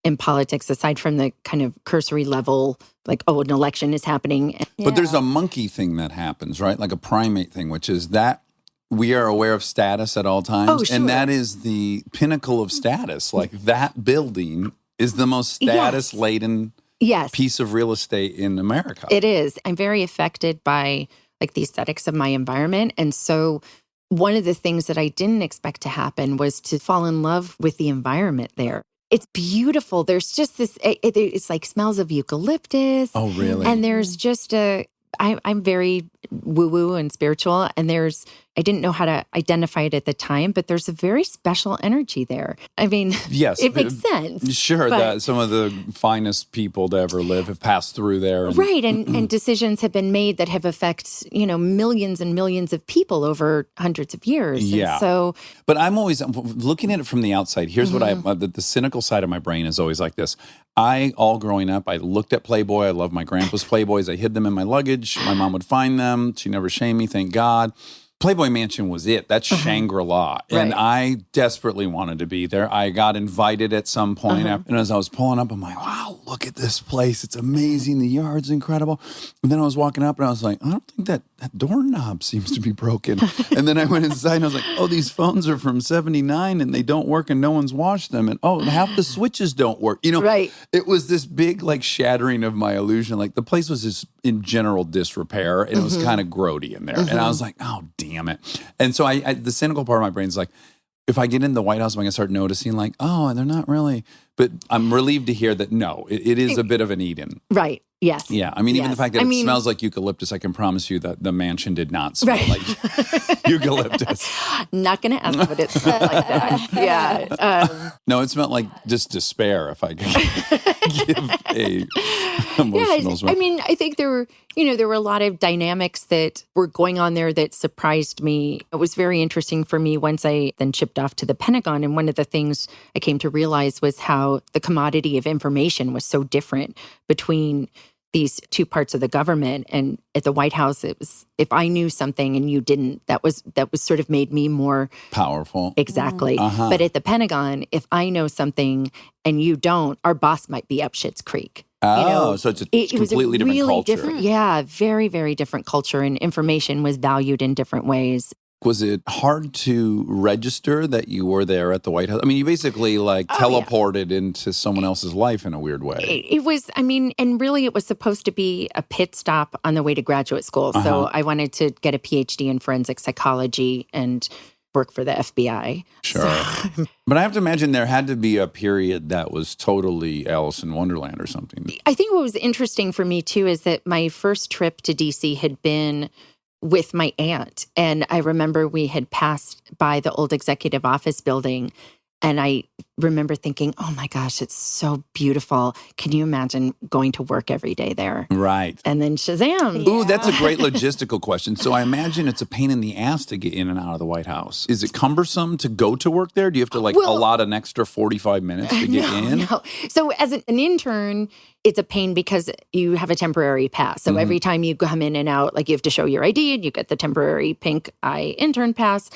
in politics, aside from the kind of cursory level, like, oh, an election is happening. But there's a monkey thing that happens, right? Like a primate thing, which is that we are aware of status at all times. Oh, sure. And that is the pinnacle of status. Like, that building is the most status-laden piece of real estate in America. It is. I'm very affected by, like, the aesthetics of my environment. And so one of the things that I didn't expect to happen was to fall in love with the environment there. It's beautiful. There's just this, it's like smells of eucalyptus. Oh, really? And there's just I'm very woo-woo and spiritual. And I didn't know how to identify it at the time, but there's a very special energy there. I mean, yes, it makes sense. Sure, that some of the finest people to ever live have passed through there. Right, and decisions have been made that have affected, millions and millions of people over hundreds of years. Yeah. And so, but I'm always looking at it from the outside. Here's what the cynical side of my brain is always like this. All growing up, I looked at Playboy. I loved my grandpa's Playboys. I hid them in my luggage. My mom would find them. She never shamed me, thank God. Playboy Mansion was it. That's Shangri-La. And I desperately wanted to be there. I got invited at some point. And as I was pulling up, I'm like, wow, look at this place. It's amazing. The yard's incredible. And then I was walking up and I was like, I don't think that doorknob seems to be broken. And then I went inside and I was like, oh, these phones are from 79 and they don't work and no one's washed them. And half the switches don't work. You know, it was this big like shattering of my illusion. Like the place was just in general disrepair and it was kind of grody in there. And I was like, oh, damn it. And so I the cynical part of my brain is like, if I get in the White House, I'm going to start noticing like, oh, they're not really. But I'm relieved to hear that, no, it is a bit of an Eden. Right. Yes. Yeah. I mean, even the fact that it smells like eucalyptus, I can promise you that the mansion did not smell like eucalyptus. Not going to ask what it smelled like that. Yeah. No, it smelled like just despair, if I could give a emotional smell. I mean, I think there were a lot of dynamics that were going on there that surprised me. It was very interesting for me once I then shipped off to the Pentagon. And one of the things I came to realize was how the commodity of information was so different between these two parts of the government. And at the White House, it was, if I knew something and you didn't, that was sort of made me more powerful. Exactly. But at the Pentagon, if I know something and you don't, our boss might be up Schitt's Creek. Oh, so it's a completely different culture. Different, yeah, very, very different culture, and information was valued in different ways. Was it hard to register that you were there at the White House? I mean, you basically teleported into someone else's life in a weird way. It was, I mean, and really it was supposed to be a pit stop on the way to graduate school. So I wanted to get a PhD in forensic psychology and work for the FBI. Sure. But I have to imagine there had to be a period that was totally Alice in Wonderland or something. I think what was interesting for me, too, is that my first trip to D.C. had been with my aunt. And I remember we had passed by the old executive office building. And I remember thinking, oh my gosh, it's so beautiful. Can you imagine going to work every day there? Right. And then Shazam. Ooh, that's a great logistical question. So I imagine it's a pain in the ass to get in and out of the White House. Is it cumbersome to go to work there? Do you have to allot an extra 45 minutes to get in? No. So as an intern, it's a pain because you have a temporary pass. So every time you come in and out, like you have to show your ID and you get the temporary pink eye intern pass.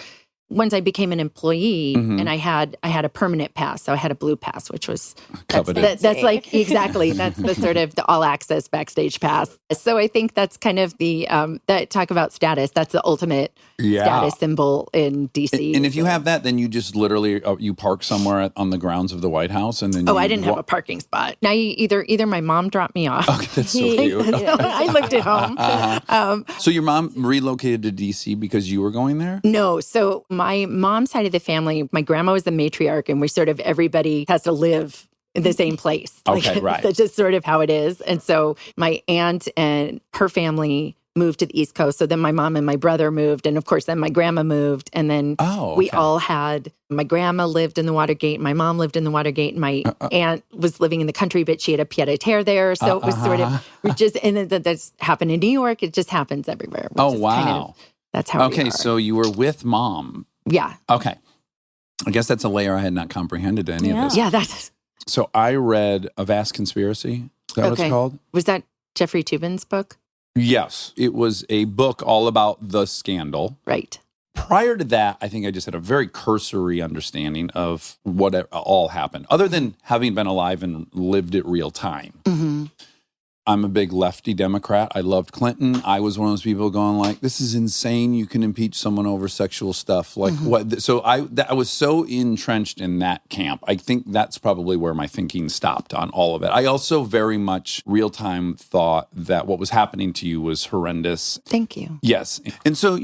Once I became an employee and I had a permanent pass, so I had a blue pass, which was coveted. That's like exactly that's the sort of the all access backstage pass. So I think that's kind of the that talk about status. That's the ultimate status symbol in DC. And if you have that, then you just literally you park somewhere on the grounds of the White House, and then I didn't have a parking spot. Now either my mom dropped me off. Okay, that's so cute. I lived at home. So your mom relocated to DC because you were going there? No, so my mom's side of the family, my grandma was the matriarch, and we're sort of everybody has to live in the same place. Okay, right. That's just sort of how it is. And so my aunt and her family moved to the East Coast. So then my mom and my brother moved. And of course, then my grandma moved. And then we all had, my grandma lived in the Watergate. My mom lived in the Watergate. And my aunt was living in the country, but she had a pied-à-terre there. So it was sort of, and that's happened in New York. It just happens everywhere. Wow. That's how we are. So you were with mom. Yeah. Okay. I guess that's a layer I had not comprehended any of this. Yeah, that's... So I read A Vast Conspiracy. Is that what it's called? Was that Jeffrey Toobin's book? Yes. It was a book all about the scandal. Right. Prior to that, I think I just had a very cursory understanding of what all happened, other than having been alive and lived it real time. I'm a big lefty Democrat. I loved Clinton. I was one of those people going like, this is insane. You can impeach someone over sexual stuff. Like what? So I was so entrenched in that camp. I think that's probably where my thinking stopped on all of it. I also very much real time thought that what was happening to you was horrendous. Thank you. Yes. And so,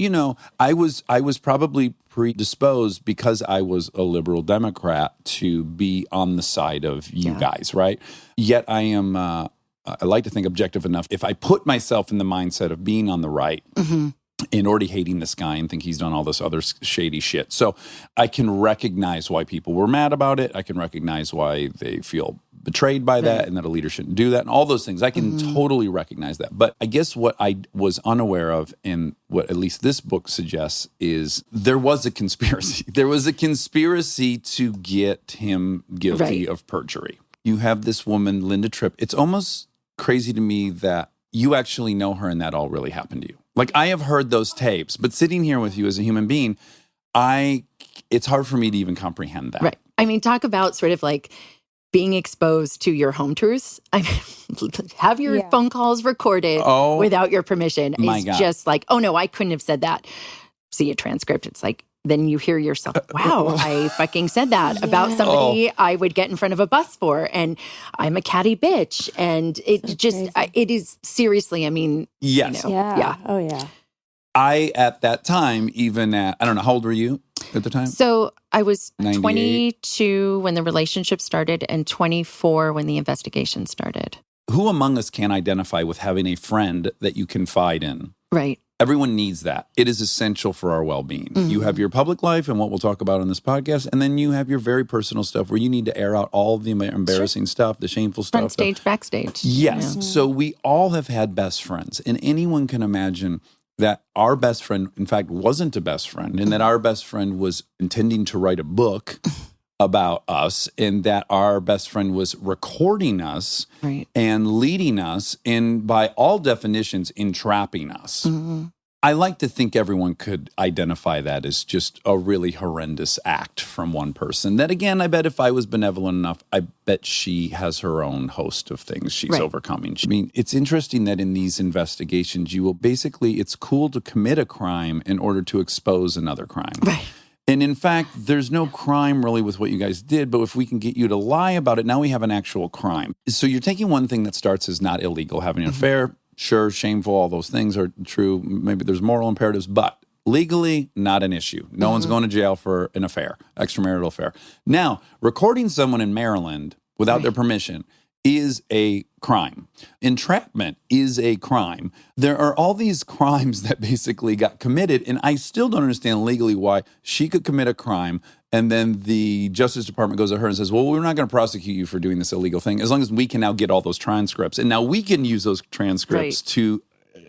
I was probably predisposed because I was a liberal Democrat to be on the side of you guys, right? Yet I am... I like to think objective enough. If I put myself in the mindset of being on the right and already hating this guy and think he's done all this other shady shit. So I can recognize why people were mad about it. I can recognize why they feel betrayed by that and that a leader shouldn't do that and all those things. I can totally recognize that. But I guess what I was unaware of and what at least this book suggests is there was a conspiracy. There was a conspiracy to get him guilty of perjury. You have this woman, Linda Tripp. It's almost crazy to me that you actually know her and that all really happened to you. Like, I have heard those tapes, but sitting here with you as a human being, it's hard for me to even comprehend that. Right. I mean, talk about sort of like being exposed to your home truths. I mean, have your phone calls recorded without your permission. It's just like, oh no, I couldn't have said that. See a transcript. It's like, then you hear yourself, wow, I fucking said that about somebody I would get in front of a bus for. And I'm a catty bitch. And it it is seriously, I mean, yes. Oh, yeah. I, at that time, I don't know, how old were you at the time? So I was 98? 22 when the relationship started and 24 when the investigation started. Who among us can identify with having a friend that you confide in? Right. Everyone needs that. It is essential for our well-being. Mm-hmm. You have your public life and what we'll talk about on this podcast, and then you have your very personal stuff where you need to air out all of the embarrassing stuff, the shameful stuff. Front stage, backstage. Yes. Yeah. So we all have had best friends, and anyone can imagine that our best friend, in fact, wasn't a best friend, and that our best friend was intending to write a book about us, and that our best friend was recording us and leading us, and by all definitions, entrapping us. Mm-hmm. I like to think everyone could identify that as just a really horrendous act from one person. That, again, I bet if I was benevolent enough, I bet she has her own host of things she's overcoming. I mean, it's interesting that in these investigations, it's cool to commit a crime in order to expose another crime. Right. And in fact, there's no crime really with what you guys did, but if we can get you to lie about it, now we have an actual crime. So you're taking one thing that starts as not illegal, having an affair. Sure, shameful, all those things are true. Maybe there's moral imperatives, but legally, not an issue. No one's going to jail for an affair, extramarital affair. Now, recording someone in Maryland without their permission is a crime. Entrapment is a crime. There are all these crimes that basically got committed, and I still don't understand legally why she could commit a crime, and then the Justice Department goes to her and says, well, we're not going to prosecute you for doing this illegal thing, as long as we can now get all those transcripts. And now we can use those transcripts to...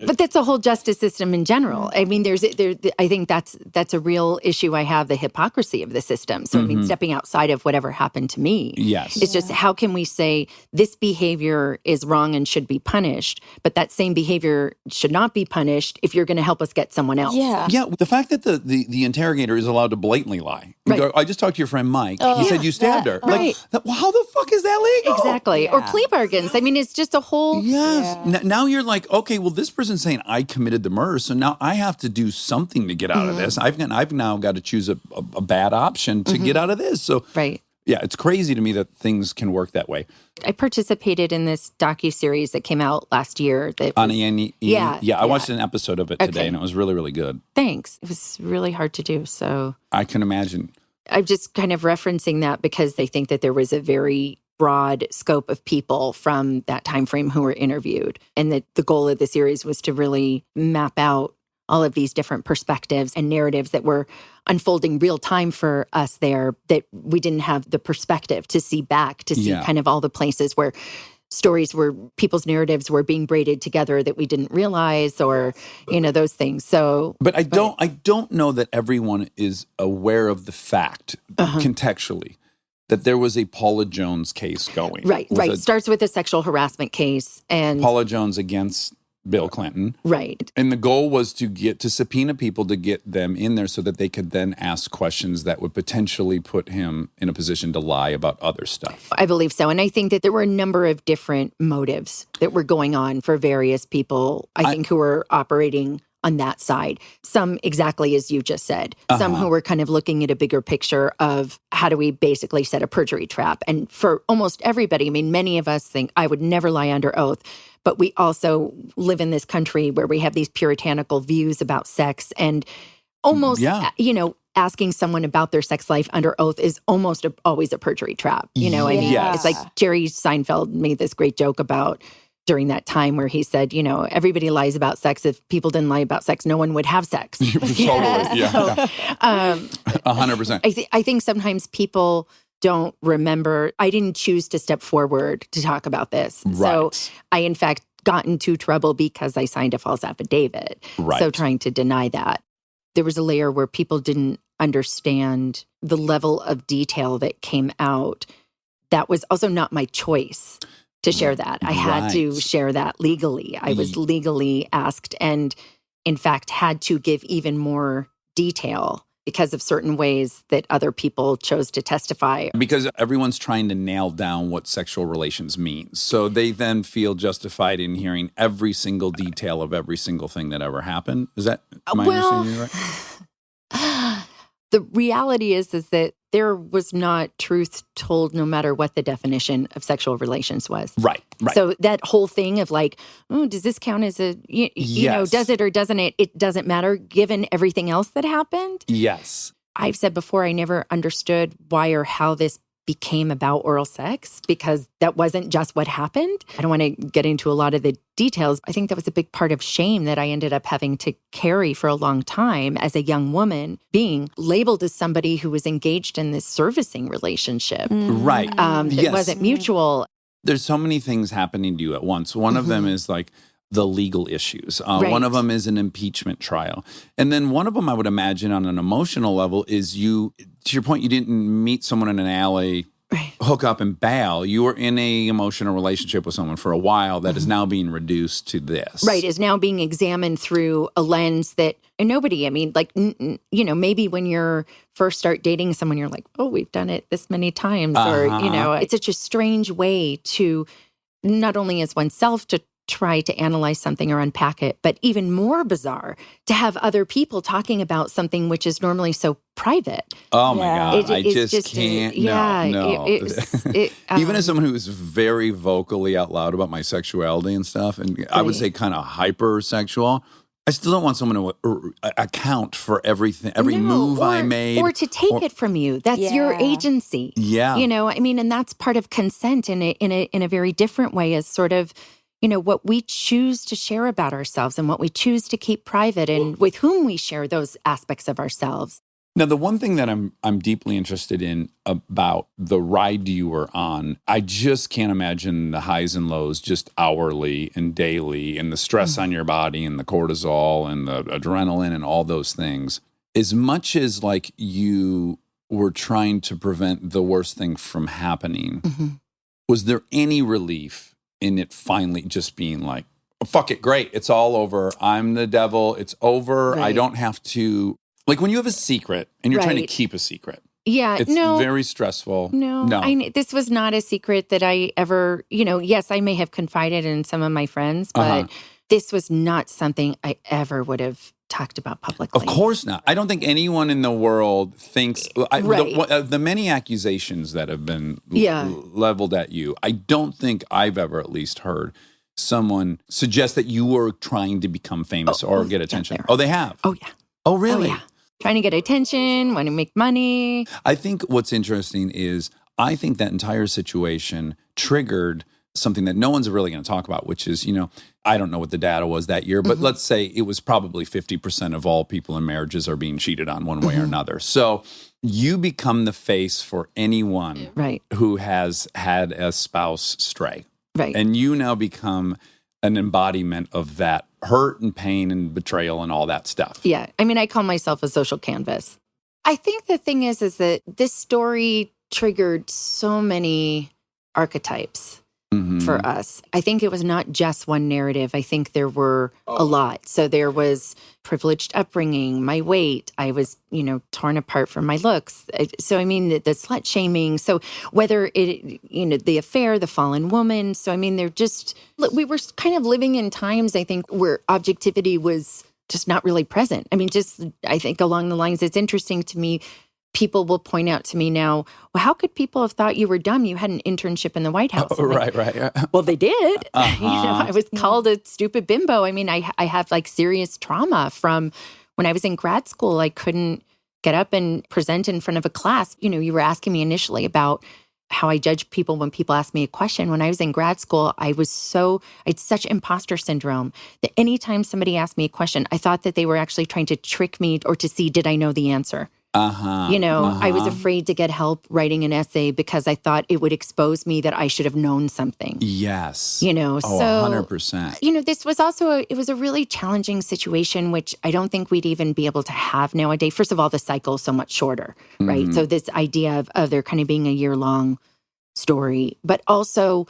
But that's a whole justice system in general. I mean, I think that's a real issue I have, the hypocrisy of the system. So, I mean, stepping outside of whatever happened to me. Yes. It's just, how can we say this behavior is wrong and should be punished, but that same behavior should not be punished if you're going to help us get someone else? Yeah. Yeah, the fact that the interrogator is allowed to blatantly lie. Go, I just talked to your friend Mike. He said you stabbed her. Right. Like, how the fuck is that legal? Exactly. Yeah. Or plea bargains. I mean, it's just a whole... Yes. Yeah. Now you're like, okay, well, this person's saying I committed the murder, so now I have to do something to get out of this. I've now got to choose a bad option to get out of this. So, yeah, it's crazy to me that things can work that way. I participated in this docuseries that came out last year. On E! Yeah, I watched an episode of it today, and it was really, really good. Thanks. It was really hard to do, so... I can imagine. I'm just kind of referencing that because they think that there was a very broad scope of people from that time frame who were interviewed, and that the goal of the series was to really map out all of these different perspectives and narratives that were unfolding real time for us there, that we didn't have the perspective to see back, to see kind of all the places where stories where people's narratives were being braided together that we didn't realize, or, those things. So, but I don't know that everyone is aware of the fact contextually that there was a Paula Jones case going. Right. Starts with a sexual harassment case, and Paula Jones against Bill Clinton. Right. And the goal was to get to subpoena people to get them in there so that they could then ask questions that would potentially put him in a position to lie about other stuff. I believe so. And I think that there were a number of different motives that were going on for various people, I think, who were operating on that side. Some exactly as you just said. Some who were kind of looking at a bigger picture of how do we basically set a perjury trap. And for almost everybody, I mean, many of us think I would never lie under oath. But we also live in this country where we have these puritanical views about sex, and almost, asking someone about their sex life under oath is almost always a perjury trap. I mean, it's like Jerry Seinfeld made this great joke about during that time where he said, everybody lies about sex. If people didn't lie about sex, no one would have sex. Totally. Yeah. 100%. I think sometimes people don't remember. I didn't choose to step forward to talk about this. Right. So I, in fact, got into trouble because I signed a false affidavit. Right. So trying to deny that. There was a layer where people didn't understand the level of detail that came out. That was also not my choice to share that. I had to share that legally. I was legally asked. And in fact, had to give even more detail because of certain ways that other people chose to testify. Because everyone's trying to nail down what sexual relations means. So they then feel justified in hearing every single detail of every single thing that ever happened. Is that my understanding right? The reality is that there was not truth told no matter what the definition of sexual relations was. Right. So that whole thing of like, oh, does this count as a, you know, does it or doesn't it? It doesn't matter given everything else that happened. Yes. I've said before, I never understood why or how this became about oral sex because that wasn't just what happened. I don't want to get into a lot of the details. I think that was a big part of shame that I ended up having to carry for a long time as a young woman, being labeled as somebody who was engaged in this servicing relationship. Right. That wasn't mutual. There's so many things happening to you at once. One of them is like the legal issues. One of them is an impeachment trial. And then one of them, I would imagine on an emotional level, is you, to your point, you didn't meet someone in an alley, hook up and bail. You were in a emotional relationship with someone for a while that is now being reduced to this. Right, is now being examined through a lens that nobody, I mean, like, you know, maybe when you're first start dating someone, you're like, oh, we've done it this many times. Or, you know, it's such a strange way to not only as oneself to try to analyze something or unpack it, but even more bizarre to have other people talking about something which is normally so private. Oh my God. I just can't. No. Even as someone who is very vocally out loud about my sexuality and stuff, and I would say kind of hypersexual, I still don't want someone to account for everything, every move I made. Or to take it from you. That's your agency. Yeah. You know, I mean, and that's part of consent in a very different way, is sort of, you know, what we choose to share about ourselves and what we choose to keep private and with whom we share those aspects of ourselves. Now, the one thing that I'm deeply interested in about the ride you were on, I just can't imagine the highs and lows just hourly and daily and the stress on your body and the cortisol and the adrenaline and all those things. As much as like you were trying to prevent the worst thing from happening, was there any relief in it finally just being like, oh, fuck it, great, it's all over. I'm the devil, it's over. I don't have to, like when you have a secret and you're trying to keep a secret. Yeah, it's very stressful. No. This was not a secret that I ever, you know, yes, I may have confided in some of my friends, but this was not something I ever would have talked about publicly. Of course not. I don't think anyone in the world thinks, the many accusations that have been leveled at you, I don't think I've ever at least heard someone suggest that you were trying to become famous or get attention. Yeah, oh, they have? Oh, yeah. Oh, really? Oh, yeah. Trying to get attention, want to make money. I think what's interesting is I think that entire situation triggered something that no one's really going to talk about, which is, you know, I don't know what the data was that year, but let's say it was probably 50% of all people in marriages are being cheated on one way or another. So you become the face for anyone who has had a spouse stray. Right. And you now become an embodiment of that hurt and pain and betrayal and all that stuff. Yeah. I mean, I call myself a social canvas. I think the thing is that this story triggered so many archetypes for us. I think it was not just one narrative. I think there were a lot. So there was privileged upbringing, my weight. I was, you know, torn apart from my looks. So, I mean, the slut shaming. So whether it, you know, the affair, the fallen woman. So, I mean, we were kind of living in times, I think, where objectivity was just not really present. I mean, I think along the lines, it's interesting to me, people will point out to me now, well, how could people have thought you were dumb? You had an internship in the White House. Right. Well, they did. You know, I was called a stupid bimbo. I mean, I have like serious trauma from when I was in grad school. I couldn't get up and present in front of a class. You know, you were asking me initially about how I judge people when people ask me a question. When I was in grad school, I had such imposter syndrome that anytime somebody asked me a question, I thought that they were actually trying to trick me or to see, did I know the answer? You know, I was afraid to get help writing an essay because I thought it would expose me that I should have known something. Yes. You know, so 100%. You know, this was also it was a really challenging situation, which I don't think we'd even be able to have nowadays. First of all, the cycle is so much shorter, right? So this idea of there kind of being a year-long story, but also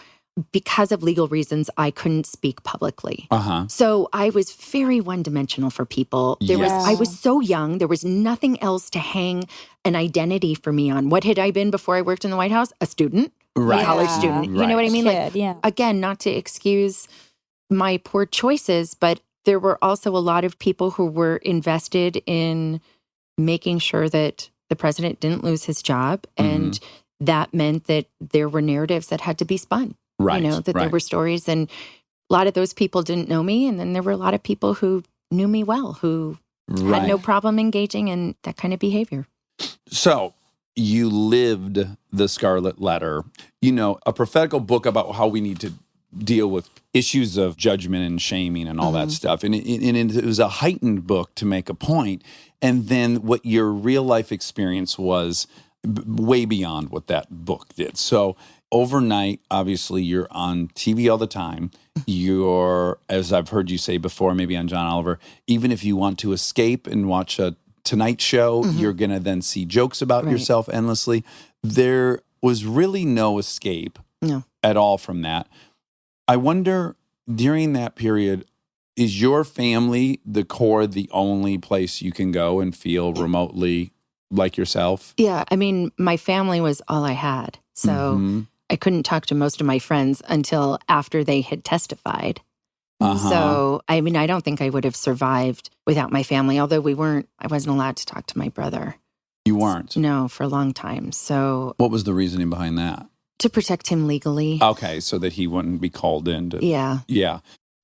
because of legal reasons, I couldn't speak publicly. So I was very one-dimensional for people. I was so young. There was nothing else to hang an identity for me on. What had I been before I worked in the White House? A student, a college student. You know what I mean? Again, not to excuse my poor choices, but there were also a lot of people who were invested in making sure that the president didn't lose his job. And that meant that there were narratives that had to be spun. There were stories, and a lot of those people didn't know me. And then there were a lot of people who knew me well, who had no problem engaging in that kind of behavior. So you lived the Scarlet Letter, a prophetical book about how we need to deal with issues of judgment and shaming and all that stuff. And it was a heightened book to make a point. And then what your real life experience was way beyond what that book did. So overnight, obviously, you're on TV all the time. You're, as I've heard you say before, maybe on John Oliver, even if you want to escape and watch a Tonight Show, you're going to then see jokes about yourself endlessly. There was really no escape at all from that. I wonder, during that period, is your family, the core, the only place you can go and feel remotely like yourself? Yeah. I mean, my family was all I had. So I couldn't talk to most of my friends until after they had testified. So, I mean, I don't think I would have survived without my family, although I wasn't allowed to talk to my brother. You weren't? No, for a long time. So. What was the reasoning behind that? To protect him legally. Okay, so that he wouldn't be called in to... Yeah. Yeah.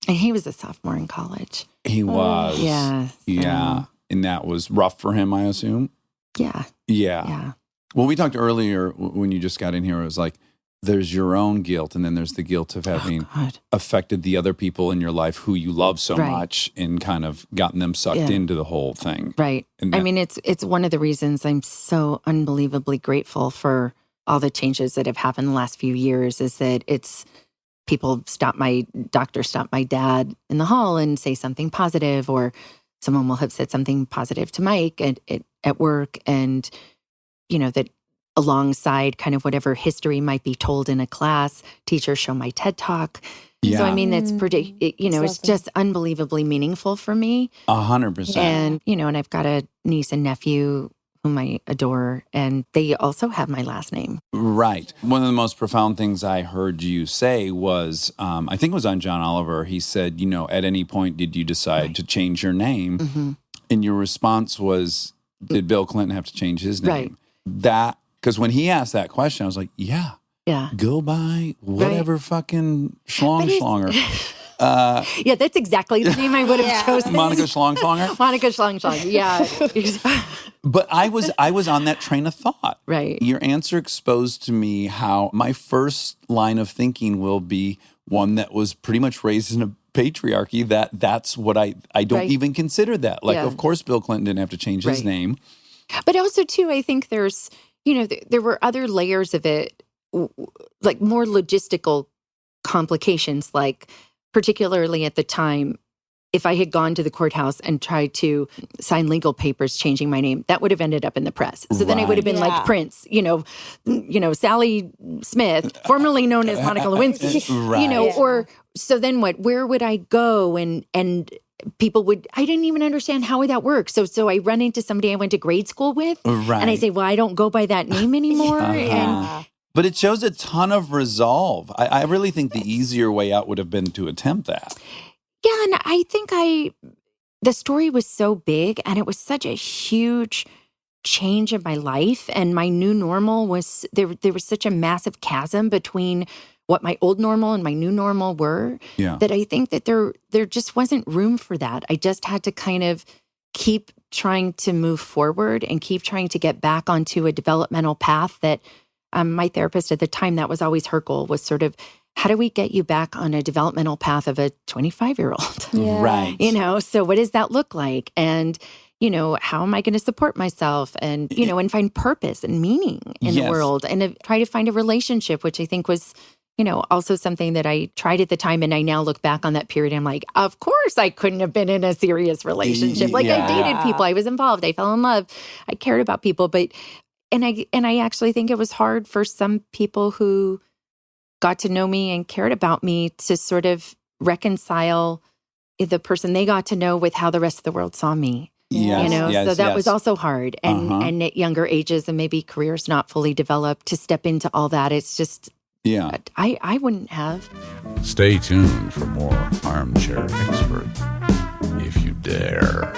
And he was a sophomore in college. He was. Yeah. Yeah. And that was rough for him, I assume? Yeah. Yeah. Well, we talked earlier when you just got in here, it was like, there's your own guilt, and then there's the guilt of having affected the other people in your life who you love so much and kind of gotten them sucked into the whole thing. Right. I mean, it's one of the reasons I'm so unbelievably grateful for all the changes that have happened the last few years, is that doctors stop my dad in the hall and say something positive, or someone will have said something positive to Mike at work, and, that alongside kind of whatever history might be told in a class, teachers show my TED Talk. Yeah. So, I mean, that's pretty, it's just unbelievably meaningful for me. 100%. And, and I've got a niece and nephew whom I adore, and they also have my last name. Right. One of the most profound things I heard you say was, I think it was on John Oliver, he said, at any point did you decide to change your name? And your response was, did Bill Clinton have to change his name? Right. Because when he asked that question, I was like, yeah. Go by whatever fucking schlonger. Yeah, that's exactly the name I would have chosen. Monica Schlongschlonger? Monica Schlongschlonger, yeah. But I was on that train of thought. Right. Your answer exposed to me how my first line of thinking will be one that was pretty much raised in a patriarchy, that's what I don't even consider that. Like, of course, Bill Clinton didn't have to change his name. But also, too, I think there's, there were other layers of it, like more logistical complications, like particularly at the time, if I had gone to the courthouse and tried to sign legal papers changing my name, that would have ended up in the press. So then I would have been like Prince, Sally Smith, formerly known as Monica Lewinsky, or so then what? Where would I go? And people I didn't even understand how that works. So I run into somebody I went to grade school with, and I say, well, I don't go by that name anymore. But it shows a ton of resolve. I really think the easier way out would have been to attempt that. Yeah, and I think the story was so big, and it was such a huge change in my life, and my new normal was, there was such a massive chasm between what my old normal and my new normal were, that I think that there just wasn't room for that. I just had to kind of keep trying to move forward and keep trying to get back onto a developmental path that my therapist at the time, that was always her goal, was sort of, how do we get you back on a developmental path of a 25-year-old? Right. So what does that look like? And, how am I going to support myself and, and find purpose and meaning in the world, and try to find a relationship, which I think was, also something that I tried at the time. And I now look back on that period, I'm like, of course I couldn't have been in a serious relationship. Like I dated people, I was involved, I fell in love, I cared about people, but, and I actually think it was hard for some people who got to know me and cared about me to sort of reconcile the person they got to know with how the rest of the world saw me. Yes, so that was also hard. And at younger ages and maybe careers not fully developed, to step into all that, it's just, I wouldn't have. Stay tuned for more Armchair Expert, if you dare.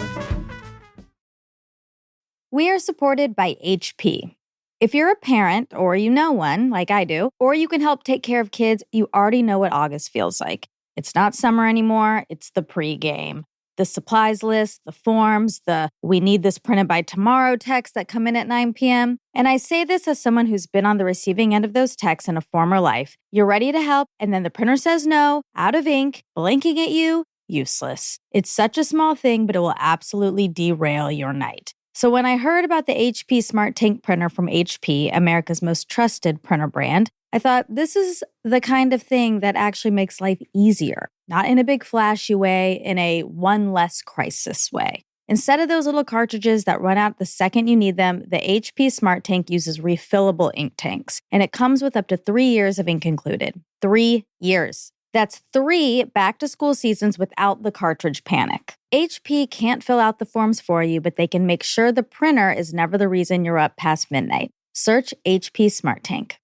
We are supported by HP. If you're a parent or you know one, like I do, or you can help take care of kids, you already know what August feels like. It's not summer anymore, it's the pregame. The supplies list, the forms, the "we need this printed by tomorrow" texts that come in at 9 p.m. And I say this as someone who's been on the receiving end of those texts in a former life. You're ready to help, and then the printer says no, out of ink, blinking at you, useless. It's such a small thing, but it will absolutely derail your night. So when I heard about the HP Smart Tank printer from HP, America's most trusted printer brand, I thought this is the kind of thing that actually makes life easier, not in a big flashy way, in a one less crisis way. Instead of those little cartridges that run out the second you need them, the HP Smart Tank uses refillable ink tanks, and it comes with up to 3 years of ink included. 3 years. That's 3 back-to-school seasons without the cartridge panic. HP can't fill out the forms for you, but they can make sure the printer is never the reason you're up past midnight. Search HP Smart Tank.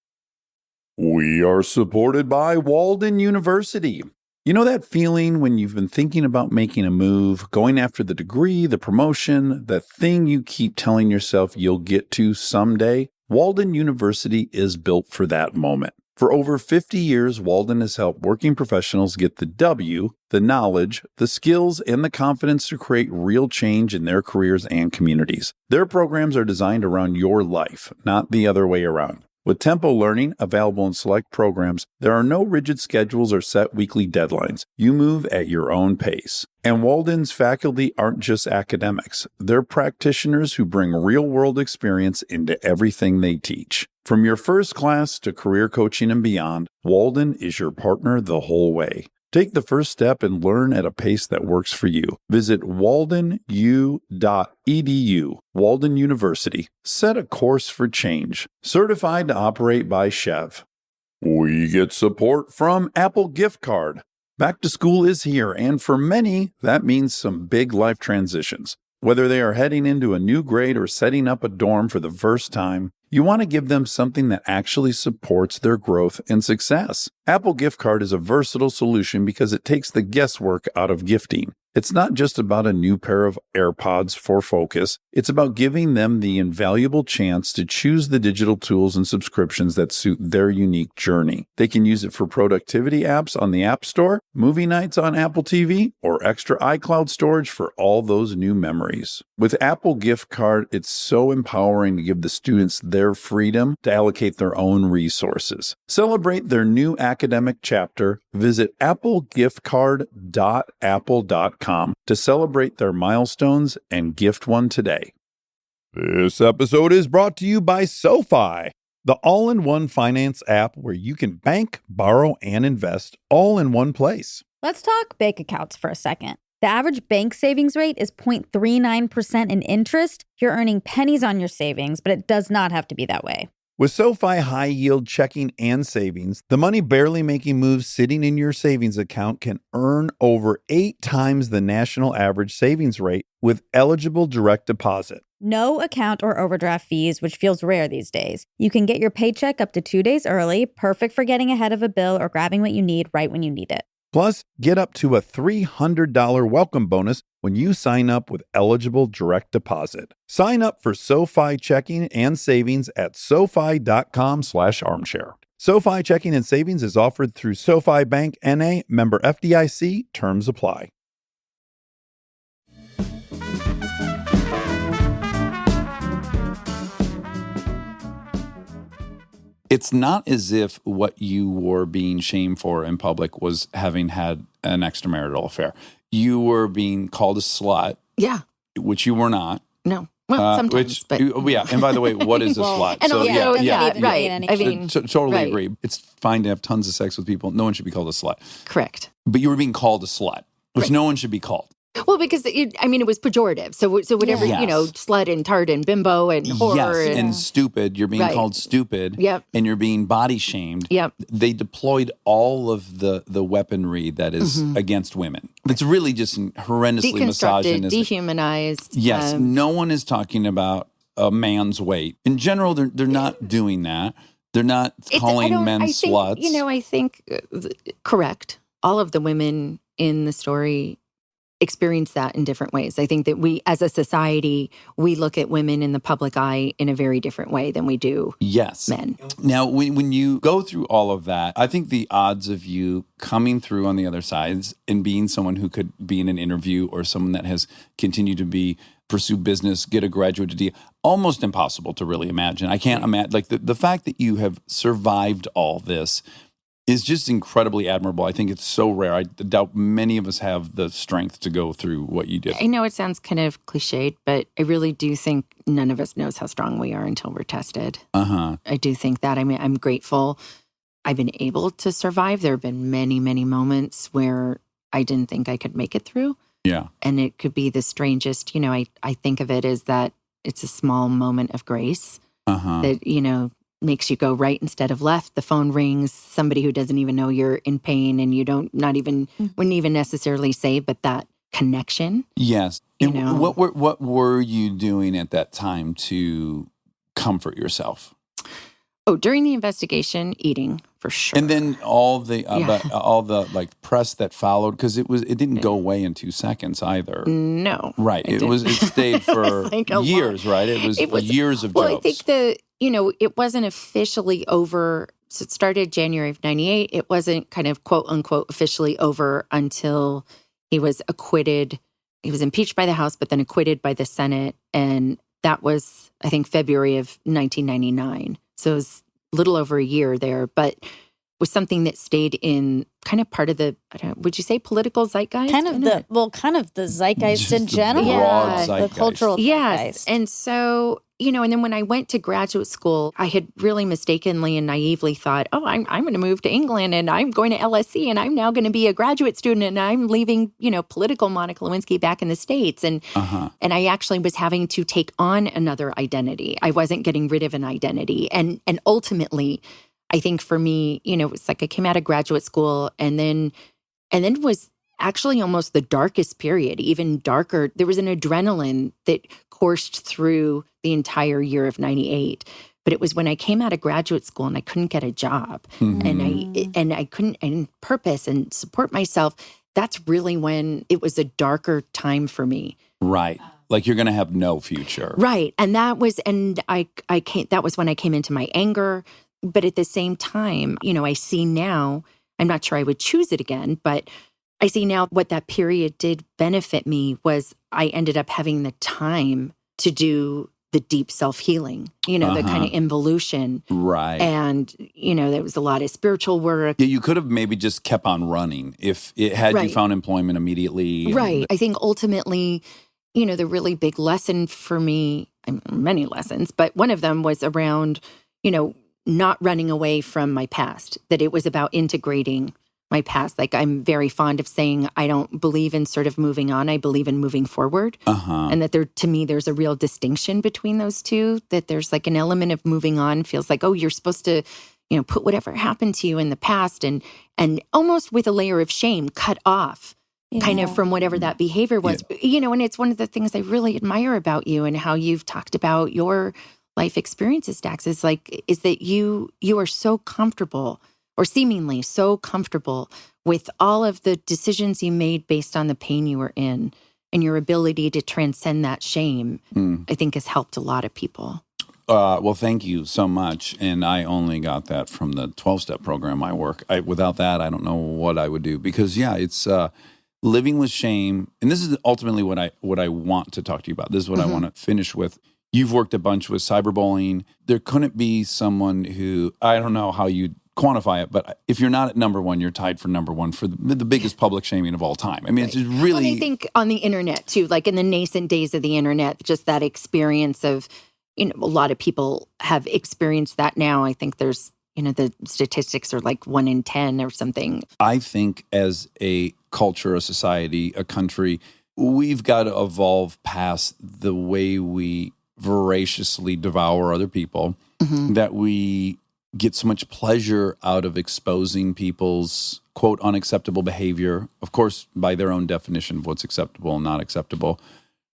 We are supported by Walden University. You know that feeling when you've been thinking about making a move, going after the degree, the promotion, the thing you keep telling yourself you'll get to someday? Walden University is built for that moment. For over 50 years, Walden has helped working professionals get the W, the knowledge, the skills, and the confidence to create real change in their careers and communities. Their programs are designed around your life, not the other way around. With Tempo Learning available in select programs, there are no rigid schedules or set weekly deadlines. You move at your own pace. And Walden's faculty aren't just academics. They're practitioners who bring real-world experience into everything they teach. From your first class to career coaching and beyond, Walden is your partner the whole way. Take the first step and learn at a pace that works for you. Visit waldenu.edu. Walden University. Set a course for change. Certified to operate by Chev. We get support from Apple Gift Card. Back to school is here, and for many, that means some big life transitions. Whether they are heading into a new grade or setting up a dorm for the first time, you want to give them something that actually supports their growth and success. Apple Gift Card is a versatile solution because it takes the guesswork out of gifting. It's not just about a new pair of AirPods for focus. It's about giving them the invaluable chance to choose the digital tools and subscriptions that suit their unique journey. They can use it for productivity apps on the App Store, movie nights on Apple TV, or extra iCloud storage for all those new memories. With Apple Gift Card, it's so empowering to give the students their freedom to allocate their own resources. Celebrate their new academic chapter. Visit applegiftcard.apple.com to celebrate their milestones and gift one today. This episode is brought to you by SoFi, the all-in-one finance app where you can bank, borrow, and invest all in one place. Let's talk bank accounts for a second. The average bank savings rate is 0.39% in interest. You're earning pennies on your savings, but it does not have to be that way. With SoFi high-yield checking and savings, the money barely making moves sitting in your savings account can earn over 8 times the national average savings rate with eligible direct deposit. No account or overdraft fees, which feels rare these days. You can get your paycheck up to 2 days early, perfect for getting ahead of a bill or grabbing what you need right when you need it. Plus, get up to a $300 welcome bonus when you sign up with eligible direct deposit. Sign up for SoFi checking and savings at SoFi.com/armchair. SoFi checking and savings is offered through SoFi Bank N.A., member FDIC. Terms apply. It's not as if what you were being shamed for in public was having had an extramarital affair. You were being called a slut. Yeah. Which you were not. No. Well, sometimes. But yeah. And by the way, what is a slut? And right. I mean, totally right. agree. It's fine to have tons of sex with people. No one should be called a slut. Correct. But you were being called a slut, which Right. no one should be called. Well, because it was pejorative. So whatever, slut and tart and bimbo and whore. Yes, and stupid. You're being called stupid. Yep. And you're being body shamed. Yep. They deployed all of the weaponry that is against women. It's really just horrendously misogynistic. Dehumanized. Yes. No one is talking about a man's weight. In general, they're not doing that. They're not calling men sluts. I think, correct. All of the women in the story experience that in different ways. I think that we, as a society, we look at women in the public eye in a very different way than we do men. Now, when you go through all of that, I think the odds of you coming through on the other sides and being someone who could be in an interview or someone that has continued to pursue business, get a graduate degree, almost impossible to really imagine. I can't imagine, like the fact that you have survived all this is just incredibly admirable. I think it's so rare. I doubt many of us have the strength to go through what you did. I know it sounds kind of cliched, but I really do think none of us knows how strong we are until we're tested. I do think that. I mean, I'm grateful I've been able to survive. There have been many, many moments where I didn't think I could make it through. Yeah. And it could be the strangest, I think of it as that it's a small moment of grace that, makes you go right instead of left. The phone rings, somebody who doesn't even know you're in pain and you wouldn't even necessarily say, but that connection. Yes. And what were you doing at that time to comfort yourself? Oh, during the investigation, eating for sure. And then all the like press that followed, because it didn't go away in 2 seconds either. No, right. It stayed for years, right? It was years of jokes. Well, I think it wasn't officially over. So it started January of '98. It wasn't kind of quote unquote officially over until he was acquitted. He was impeached by the House, but then acquitted by the Senate, and that was, I think, February of 1999. So it was a little over a year there, but was something that stayed in kind of part of the, would you say political zeitgeist? Kind of the zeitgeist in general. The cultural zeitgeist. Yes. And so, and then when I went to graduate school, I had really mistakenly and naively thought, oh, I'm going to move to England and I'm going to LSE and I'm now going to be a graduate student and I'm leaving, political Monica Lewinsky back in the States. And I actually was having to take on another identity. I wasn't getting rid of an identity. And ultimately, I think for me, it was like I came out of graduate school and then was actually almost the darkest period, even darker. There was an adrenaline that coursed through the entire year of '98. But it was when I came out of graduate school and I couldn't get a job and I couldn't purpose and support myself. That's really when it was a darker time for me. Right. Like you're going to have no future. Right. And that was when I came into my anger. But at the same time, I see now, I'm not sure I would choose it again, but I see now what that period did benefit me was I ended up having the time to do the deep self-healing, the kind of involution. Right. And, there was a lot of spiritual work. Yeah, you could have maybe just kept on running if it had you found employment immediately. Right. I think ultimately, the really big lesson for me, many lessons, but one of them was around, not running away from my past, that it was about integrating my past. Like I'm very fond of saying, I don't believe in sort of moving on. I believe in moving forward. And that to me, there's a real distinction between those two, that there's like an element of moving on feels like, oh, you're supposed to, put whatever happened to you in the past and almost with a layer of shame, cut off kind of from whatever that behavior was. Yeah. And it's one of the things I really admire about you and how you've talked about your life experiences, Dax, is that you are so comfortable or seemingly so comfortable with all of the decisions you made based on the pain you were in, and your ability to transcend that shame, I think has helped a lot of people. Well, thank you so much. And I only got that from the 12-step program I work. Without that, I don't know what I would do because, it's living with shame. And this is ultimately what I want to talk to you about. This is what I want to finish with. You've worked a bunch with cyberbullying. There couldn't be someone who, I don't know how you quantify it, but if you're not at number one, you're tied for number one for the biggest public shaming of all time. I mean, it's just really... Well, I think on the internet too, like in the nascent days of the internet, just that experience of, a lot of people have experienced that now. I think there's, the statistics are like 1 in 10 or something. I think as a culture, a society, a country, we've got to evolve past the way we voraciously devour other people, that we get so much pleasure out of exposing people's, quote, unacceptable behavior, of course, by their own definition of what's acceptable and not acceptable.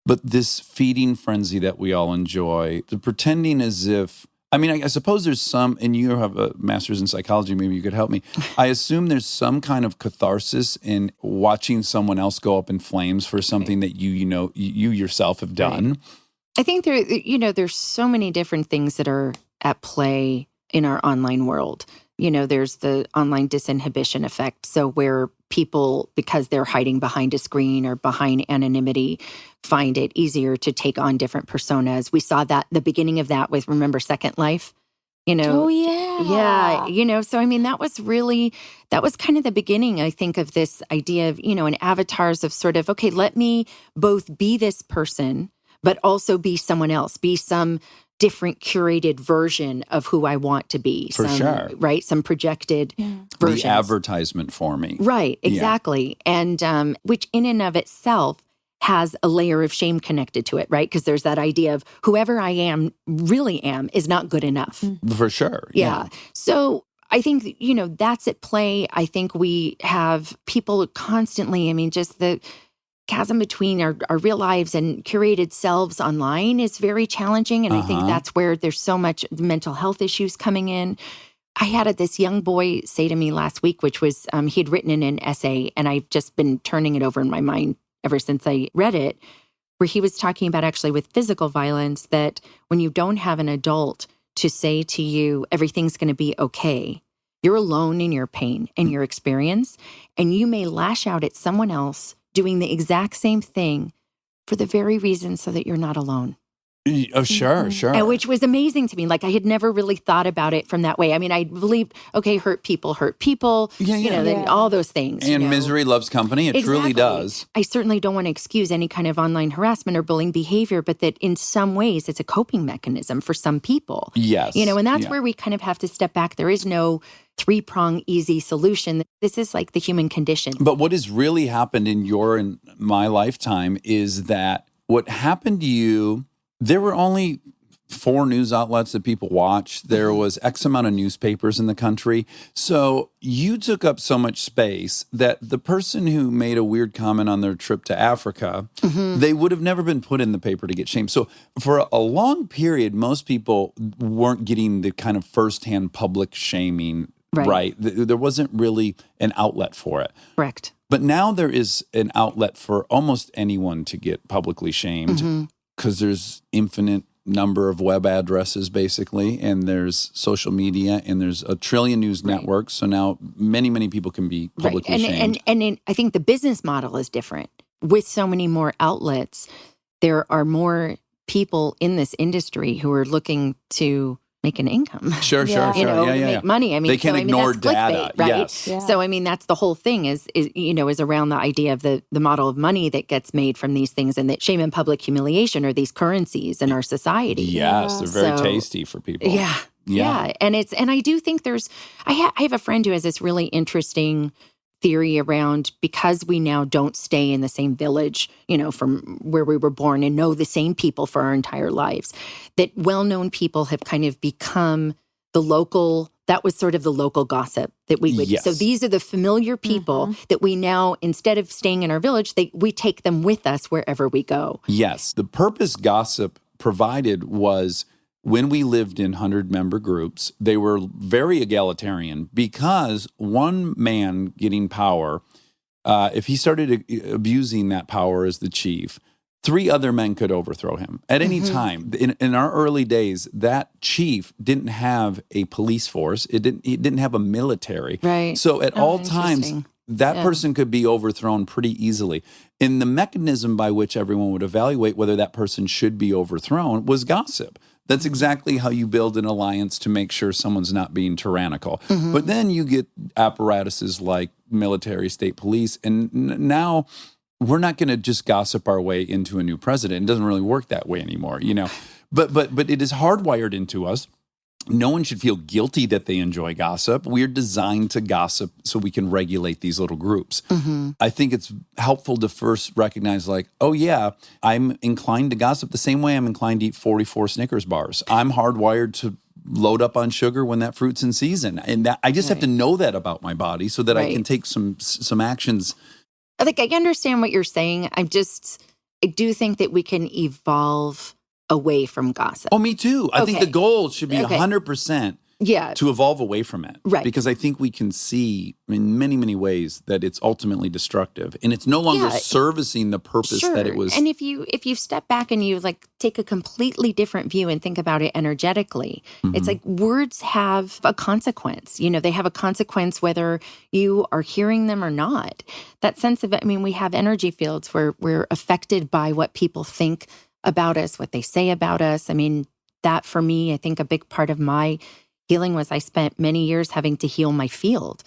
But this feeding frenzy that we all enjoy, the pretending as if, I mean, I suppose there's some, and you have a master's in psychology, maybe you could help me. I assume there's some kind of catharsis in watching someone else go up in flames for something that you yourself have done. Right. I think there's so many different things that are at play in our online world. There's the online disinhibition effect. So where people, because they're hiding behind a screen or behind anonymity, find it easier to take on different personas. We saw that the beginning of that with, remember, Second Life? Oh, yeah. Yeah. So, I mean, that was kind of the beginning, I think, of this idea of, and avatars of sort of, okay, let me both be this person, but also be someone else, be some different curated version of who I want to be. For sure. Right? Some projected versions. The advertisement for me. Right, exactly. Yeah. And which in and of itself has a layer of shame connected to it, right? Because there's that idea of whoever I really am is not good enough. For sure. Yeah. So I think, that's at play. I think we have people constantly, I mean, just the chasm between our real lives and curated selves online is very challenging. And I think that's where there's so much mental health issues coming in. I had this young boy say to me last week, which was he had written in an essay, and I've just been turning it over in my mind ever since I read it, where he was talking about actually with physical violence, that when you don't have an adult to say to you, everything's going to be okay, you're alone in your pain and your experience, and you may lash out at someone else doing the exact same thing for the very reason so that you're not alone. Oh, sure. And which was amazing to me. Like, I had never really thought about it from that way. I mean, I believed, okay, hurt people. All those things. And misery loves company. It truly does. I certainly don't want to excuse any kind of online harassment or bullying behavior, but that in some ways it's a coping mechanism for some people. Yes. And that's where we kind of have to step back. There is no three-prong easy solution. This is like the human condition. But what has really happened in your and my lifetime is that what happened to you, there were only 4 news outlets that people watched. There was X amount of newspapers in the country. So you took up so much space that the person who made a weird comment on their trip to Africa, they would have never been put in the paper to get shamed. So for a long period, most people weren't getting the kind of firsthand public shaming, right? There wasn't really an outlet for it. Correct. But now there is an outlet for almost anyone to get publicly shamed. Because there's infinite number of web addresses, basically, and there's social media, and there's a trillion news networks. So now many, many people can be publicly shamed. And I think the business model is different. With so many more outlets, there are more people in this industry who are looking to make an income. Sure. Make money. I mean, they can ignore that's data, clickbait, right? Yes. Yeah. So, I mean, that's the whole thing is around the idea of the model of money that gets made from these things, and that shame and public humiliation are these currencies in our society. Yes, they're very tasty for people. Yeah. And I do think I have a friend who has this really interesting theory around, because we now don't stay in the same village, from where we were born and know the same people for our entire lives, that well-known people have kind of become that was sort of the local gossip that we would. Yes. So these are the familiar people that we now, instead of staying in our village, we take them with us wherever we go. Yes. The purpose gossip provided was, when we lived in 100-member groups, they were very egalitarian, because one man getting power, if he started abusing that power as the chief, 3 other men could overthrow him at any time. In our early days, that chief didn't have a police force. It didn't have a military. Right. So at all times, that person could be overthrown pretty easily. And the mechanism by which everyone would evaluate whether that person should be overthrown was gossip. That's exactly how you build an alliance to make sure someone's not being tyrannical. But then you get apparatuses like military, state police, and now we're not going to just gossip our way into a new president. It doesn't really work that way anymore, But it is hardwired into us. no one should feel guilty that they enjoy gossip. We're designed to gossip so we can regulate these little groups. I think it's helpful to first recognize like, oh yeah, I'm inclined to gossip the same way I'm inclined to eat 44 Snickers bars. I'm hardwired to load up on sugar when that fruit's in season. And that, I just have to know that about my body so that I can take some actions. Like, I understand what you're saying. I do think that we can evolve away from gossip. Oh, me too. I think the goal should be 100% to evolve away from it. Right. Because I think we can see in many, many ways that it's ultimately destructive. And it's no longer servicing the purpose that it was. And if you step back and you like take a completely different view and think about it energetically, it's like words have a consequence. You know, they have a consequence whether you are hearing them or not. That sense of, I mean, we have energy fields where we're affected by what people think about us, what they say about us. I mean, that for me, I think a big part of my healing was I spent many years having to heal my field,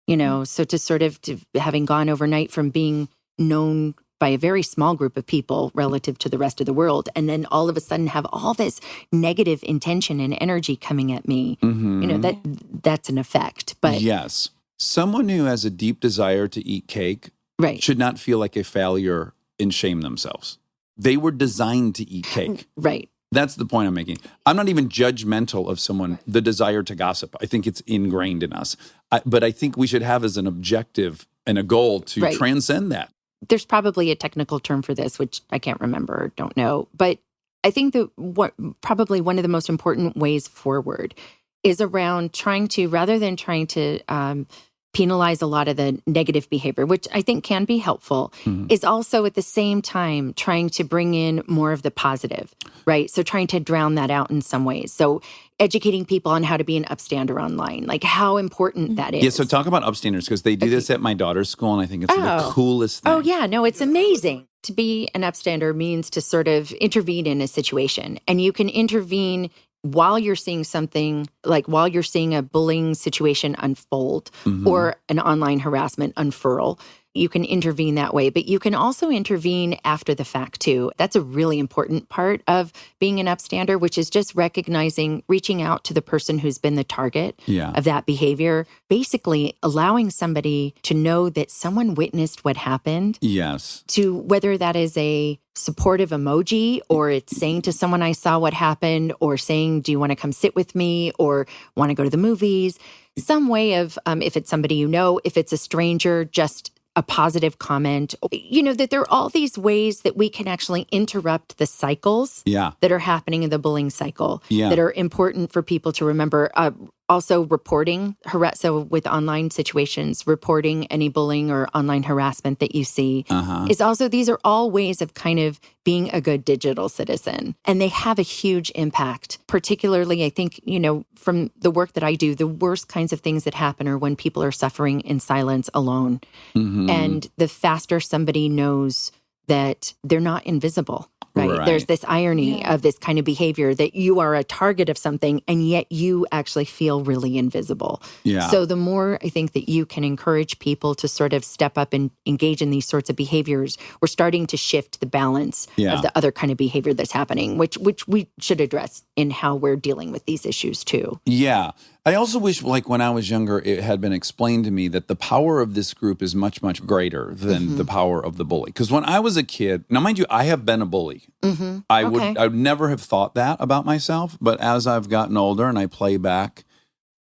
you know, so to having gone overnight from being known by a very small group of people relative to the rest of the world, and then all of a sudden have all this negative intention and energy coming at me, you know, that's an effect. But yes, someone who has a deep desire to eat cake should not feel like a failure and shame themselves. They were designed to eat cake. Right. That's the point I'm making. I'm not even judgmental of someone, the desire to gossip. I think it's ingrained in us. But I think we should have as an objective and a goal to transcend that. There's probably a technical term for this, which I can't remember or don't know. But I think that probably one of the most important ways forward is around rather than trying to penalize a lot of the negative behavior, which I think can be helpful, is also at the same time trying to bring in more of the positive, right? So trying to drown that out in some ways. So educating people on how to be an upstander online, like how important that is. Yeah, so talk about upstanders, because they do this at my daughter's school, and I think it's the coolest thing. Oh, yeah, no, it's amazing. To be an upstander means to sort of intervene in a situation, and you can intervene while you're seeing something, like while you're seeing a bullying situation unfold or an online harassment unfurl. You can intervene that way, but you can also intervene after the fact too. That's a really important part of being an upstander, which is just recognizing, reaching out to the person who's been the target of that behavior, basically allowing somebody to know that someone witnessed what happened. Yes. To whether that is a supportive emoji or it's saying to someone, I saw what happened, or saying, do you want to come sit with me, or want to go to the movies? Some way of, if it's somebody you know, if it's a stranger, just a positive comment, you know, that there are all these ways that we can actually interrupt the cycles that are happening in the bullying cycle that are important for people to remember. Also reporting, so with online situations, reporting any bullying or online harassment that you see is also, these are all ways of kind of being a good digital citizen. And they have a huge impact, particularly, I think, you know, from the work that I do, the worst kinds of things that happen are when people are suffering in silence alone. And the faster somebody knows that they're not invisible. Right. There's this irony of this kind of behavior that you are a target of something and yet you actually feel really invisible. So the more I think that you can encourage people to sort of step up and engage in these sorts of behaviors, we're starting to shift the balance of the other kind of behavior that's happening, which we should address in how we're dealing with these issues too. Yeah. I also wish, like when I was younger, it had been explained to me that the power of this group is much, much greater than the power of the bully. Because when I was a kid, now mind you, I have been a bully. I would never have thought that about myself. But as I've gotten older and I play back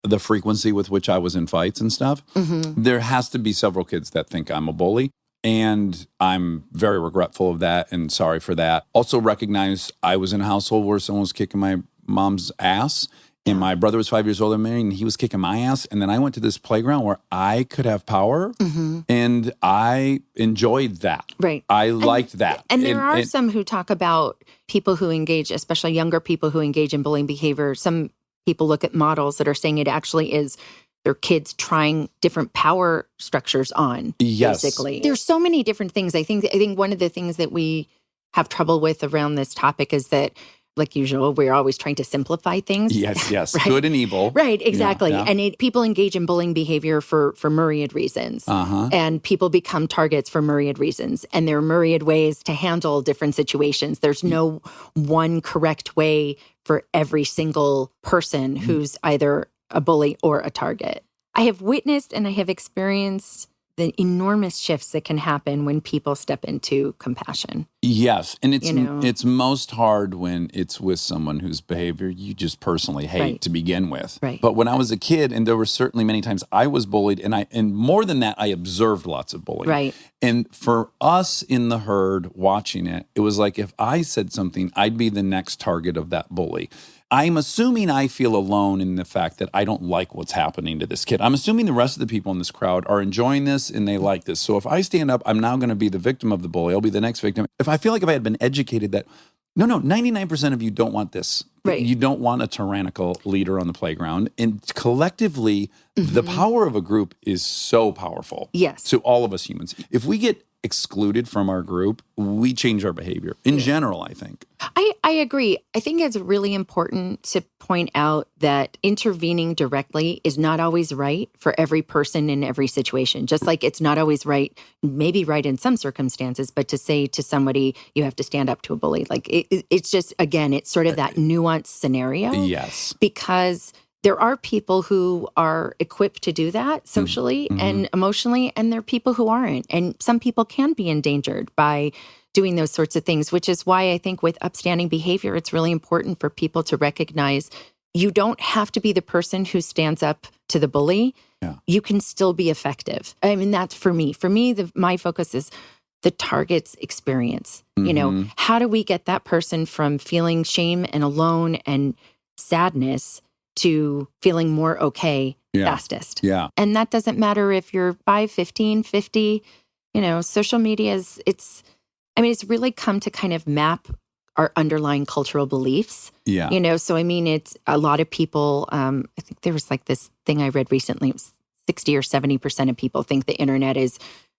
the frequency with which I was in fights and stuff, there has to be several kids that think I'm a bully. And I'm very regretful of that and sorry for that. Also recognize I was in a household where someone was kicking my mom's ass. And my brother was 5 years older than me, and he was kicking my ass. And then I went to this playground where I could have power, and I enjoyed that. Right. I liked that. And there are some who talk about people who engage, especially younger people who engage in bullying behavior. Some people look at models that are saying it actually is their kids trying different power structures on, basically. There's so many different things. I think one of the things that we have trouble with around this topic is that like usual, we're always trying to simplify things. Yes. Right? Good and evil. Right, exactly. Yeah. And people engage in bullying behavior for myriad reasons. And people become targets for myriad reasons. And there are myriad ways to handle different situations. There's no one correct way for every single person who's either a bully or a target. I have witnessed and I have experienced the enormous shifts that can happen when people step into compassion. Yes. And it's most hard when it's with someone whose behavior you just personally hate to begin with. Right. But when I was a kid, and there were certainly many times I was bullied, and more than that, I observed lots of bullying. Right. And for us in the herd watching it, it was like if I said something, I'd be the next target of that bully. I'm assuming I feel alone in the fact that I don't like what's happening to this kid. I'm assuming the rest of the people in this crowd are enjoying this and they like this. So if I stand up, I'm now going to be the victim of the bully. I'll be the next victim. If I feel like if I had been educated that, no, 99% of you don't want this. Right. You don't want a tyrannical leader on the playground. And collectively, the power of a group is so powerful. Yes. To all of us humans. If we get excluded from our group, we change our behavior in general, I think. I agree. I think it's really important to point out that intervening directly is not always right for every person in every situation. Just like it's not always right, maybe right in some circumstances, but to say to somebody, you have to stand up to a bully. Like it's just, again, it's sort of that nuanced scenario. Yes. Because there are people who are equipped to do that socially and emotionally, and there are people who aren't. And some people can be endangered by doing those sorts of things, which is why I think with upstanding behavior, it's really important for people to recognize you don't have to be the person who stands up to the bully. Yeah. You can still be effective. I mean, that's for me. For me, my focus is the target's experience. You know, how do we get that person from feeling shame and alone and sadness to feeling more okay fastest? Yeah. And that doesn't matter if you're 5, 15, 50, social media it's really come to kind of map our underlying cultural beliefs. Yeah. So I mean, it's a lot of people, I think there was like this thing I read recently, it was 60 or 70% of people think the internet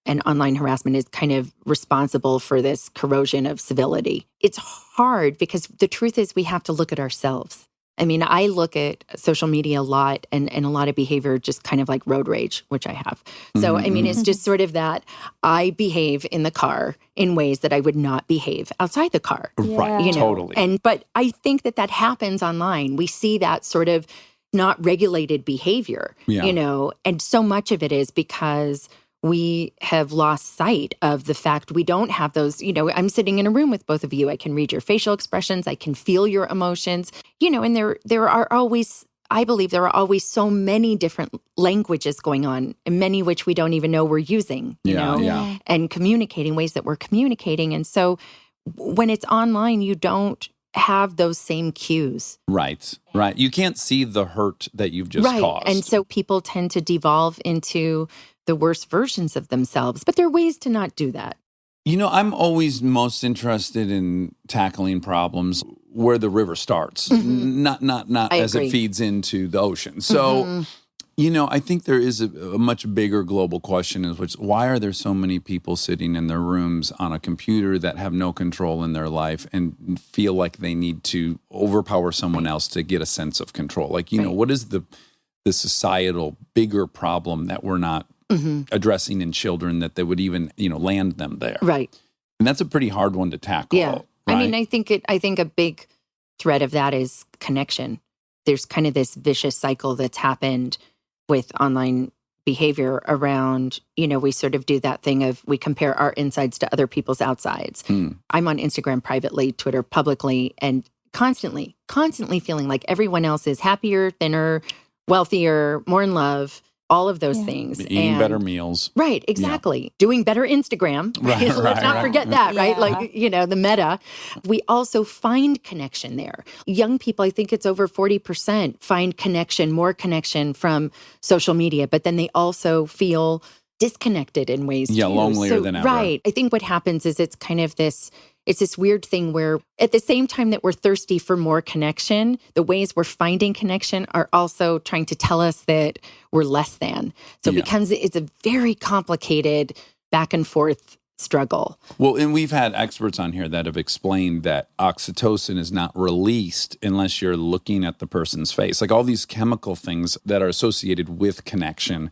and online harassment is kind of responsible for this corrosion of civility. It's hard because the truth is we have to look at ourselves. I mean, I look at social media a lot and a lot of behavior just kind of like road rage, which I have. So, I mean, it's just sort of that I behave in the car in ways that I would not behave outside the car. Right, totally. But I think that happens online. We see that sort of not regulated behavior, and so much of it is because we have lost sight of the fact we don't have those, I'm sitting in a room with both of you. I can read your facial expressions. I can feel your emotions, and there are always, I believe there are always so many different languages going on, and many which we don't even know we're using, and communicating ways that we're communicating. And so when it's online, you don't have those same cues. Right. You can't see the hurt that you've just caused. And so people tend to devolve into the worst versions of themselves. But there are ways to not do that. I'm always most interested in tackling problems where the river starts, not as it feeds into the ocean. So, I think there is a much bigger global question, which why are there so many people sitting in their rooms on a computer that have no control in their life and feel like they need to overpower someone else to get a sense of control? Like, what is the societal bigger problem that we're not addressing in children that they would even, land them there. Right. And that's a pretty hard one to tackle. Yeah. Right? I mean, I think a big thread of that is connection. There's kind of this vicious cycle that's happened with online behavior around, we sort of do that thing of we compare our insides to other people's outsides. I'm on Instagram privately, Twitter publicly, and constantly feeling like everyone else is happier, thinner, wealthier, more in love. All of those things. Eating better meals. Right, exactly. Yeah. Doing better Instagram. Right, Let's not forget that, right? Like, the meta. We also find connection there. Young people, I think it's over 40%, find more connection from social media, but then they also feel disconnected in ways too. Lonelier than ever. Right. I think what happens is it's kind of this weird thing where at the same time that we're thirsty for more connection, the ways we're finding connection are also trying to tell us that we're less than. So it's a very complicated back and forth struggle. Well, and we've had experts on here that have explained that oxytocin is not released unless you're looking at the person's face. Like all these chemical things that are associated with connection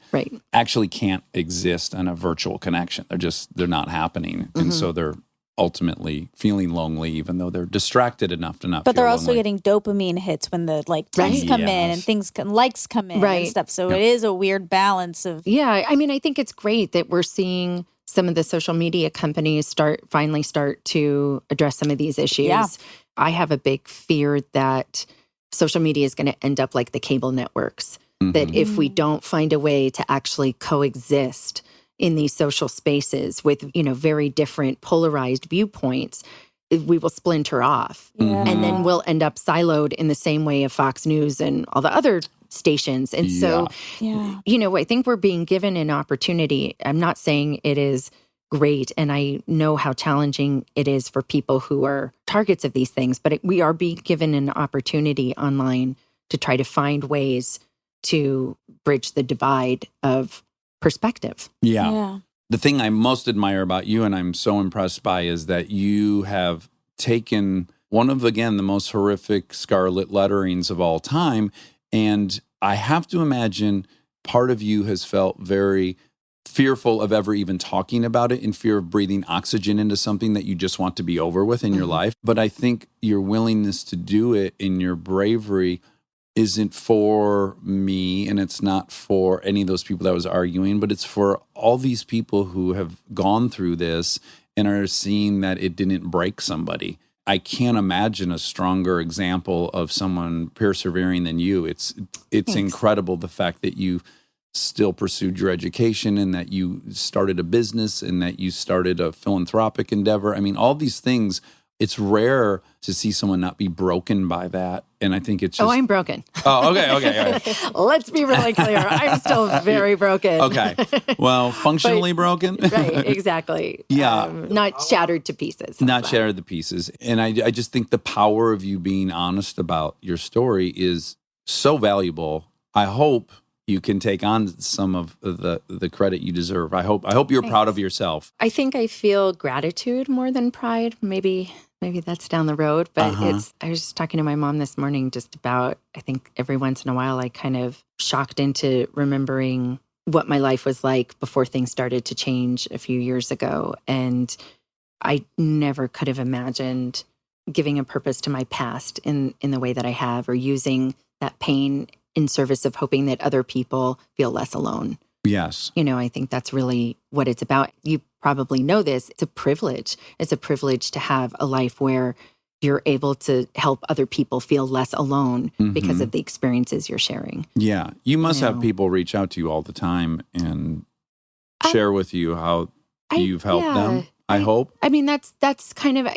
actually can't exist in a virtual connection. They're not happening. And so they're ultimately feeling lonely, even though they're distracted enough to not But feel they're also lonely. getting dopamine hits when the texts come in and likes come in and stuff. So it is a weird balance of... Yeah, I mean, I think it's great that we're seeing some of the social media companies finally start to address some of these issues. Yeah. I have a big fear that social media is going to end up like the cable networks, that if we don't find a way to actually coexist in these social spaces with, very different polarized viewpoints, we will splinter off. Yeah. And then we'll end up siloed in the same way of Fox News and all the other stations. And so, I think we're being given an opportunity. I'm not saying it is great, and I know how challenging it is for people who are targets of these things, but we are being given an opportunity online to try to find ways to bridge the divide of perspective. Yeah. The thing I most admire about you and I'm so impressed by is that you have taken one of, again, the most horrific scarlet letterings of all time. And I have to imagine part of you has felt very fearful of ever even talking about it, in fear of breathing oxygen into something that you just want to be over with in your life. But I think your willingness to do it and your bravery isn't for me, and it's not for any of those people that I was arguing, but it's for all these people who have gone through this and are seeing that it didn't break somebody. I can't imagine a stronger example of someone persevering than you. It's incredible, the fact that you still pursued your education and that you started a business and that you started a philanthropic endeavor. I mean, all these things, it's rare to see someone not be broken by that. And I think it's just... I'm broken. Oh, okay. All right. Let's be really clear. I'm still very broken. Okay. Well, functionally broken? Right, exactly. Yeah. Not shattered to pieces. Not shattered to pieces. And I just think the power of you being honest about your story is so valuable. I hope you can take on some of the credit you deserve. I hope you're proud of yourself. I think I feel gratitude more than pride. Maybe that's down the road. But I was just talking to my mom this morning just about, I think every once in a while I kind of shocked into remembering what my life was like before things started to change a few years ago. And I never could have imagined giving a purpose to my past in the way that I have, or using that pain in service of hoping that other people feel less alone. Yes. I think that's really what it's about. You probably know this. It's a privilege. It's a privilege to have a life where you're able to help other people feel less alone because of the experiences you're sharing. Yeah. You must have people reach out to you all the time and share with you how you've helped them. I hope. I mean, that's kind of,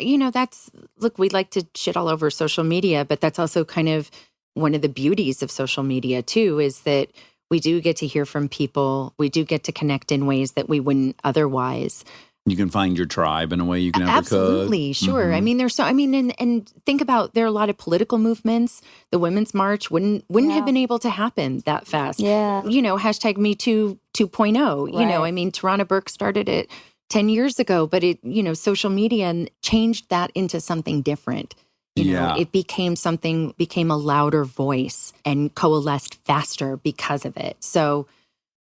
look, we like to shit all over social media, but that's also kind of one of the beauties of social media too, is that we do get to hear from people. We do get to connect in ways that we wouldn't otherwise. You can find your tribe in a way you can never Absolutely, could. Sure. I mean, and think about, there are a lot of political movements. The Women's March wouldn't have been able to happen that fast. Yeah. Hashtag Me Too 2.0. Right. I mean, Tarana Burke started it 10 years ago, but social media changed that into something different. It became a louder voice and coalesced faster because of it. So,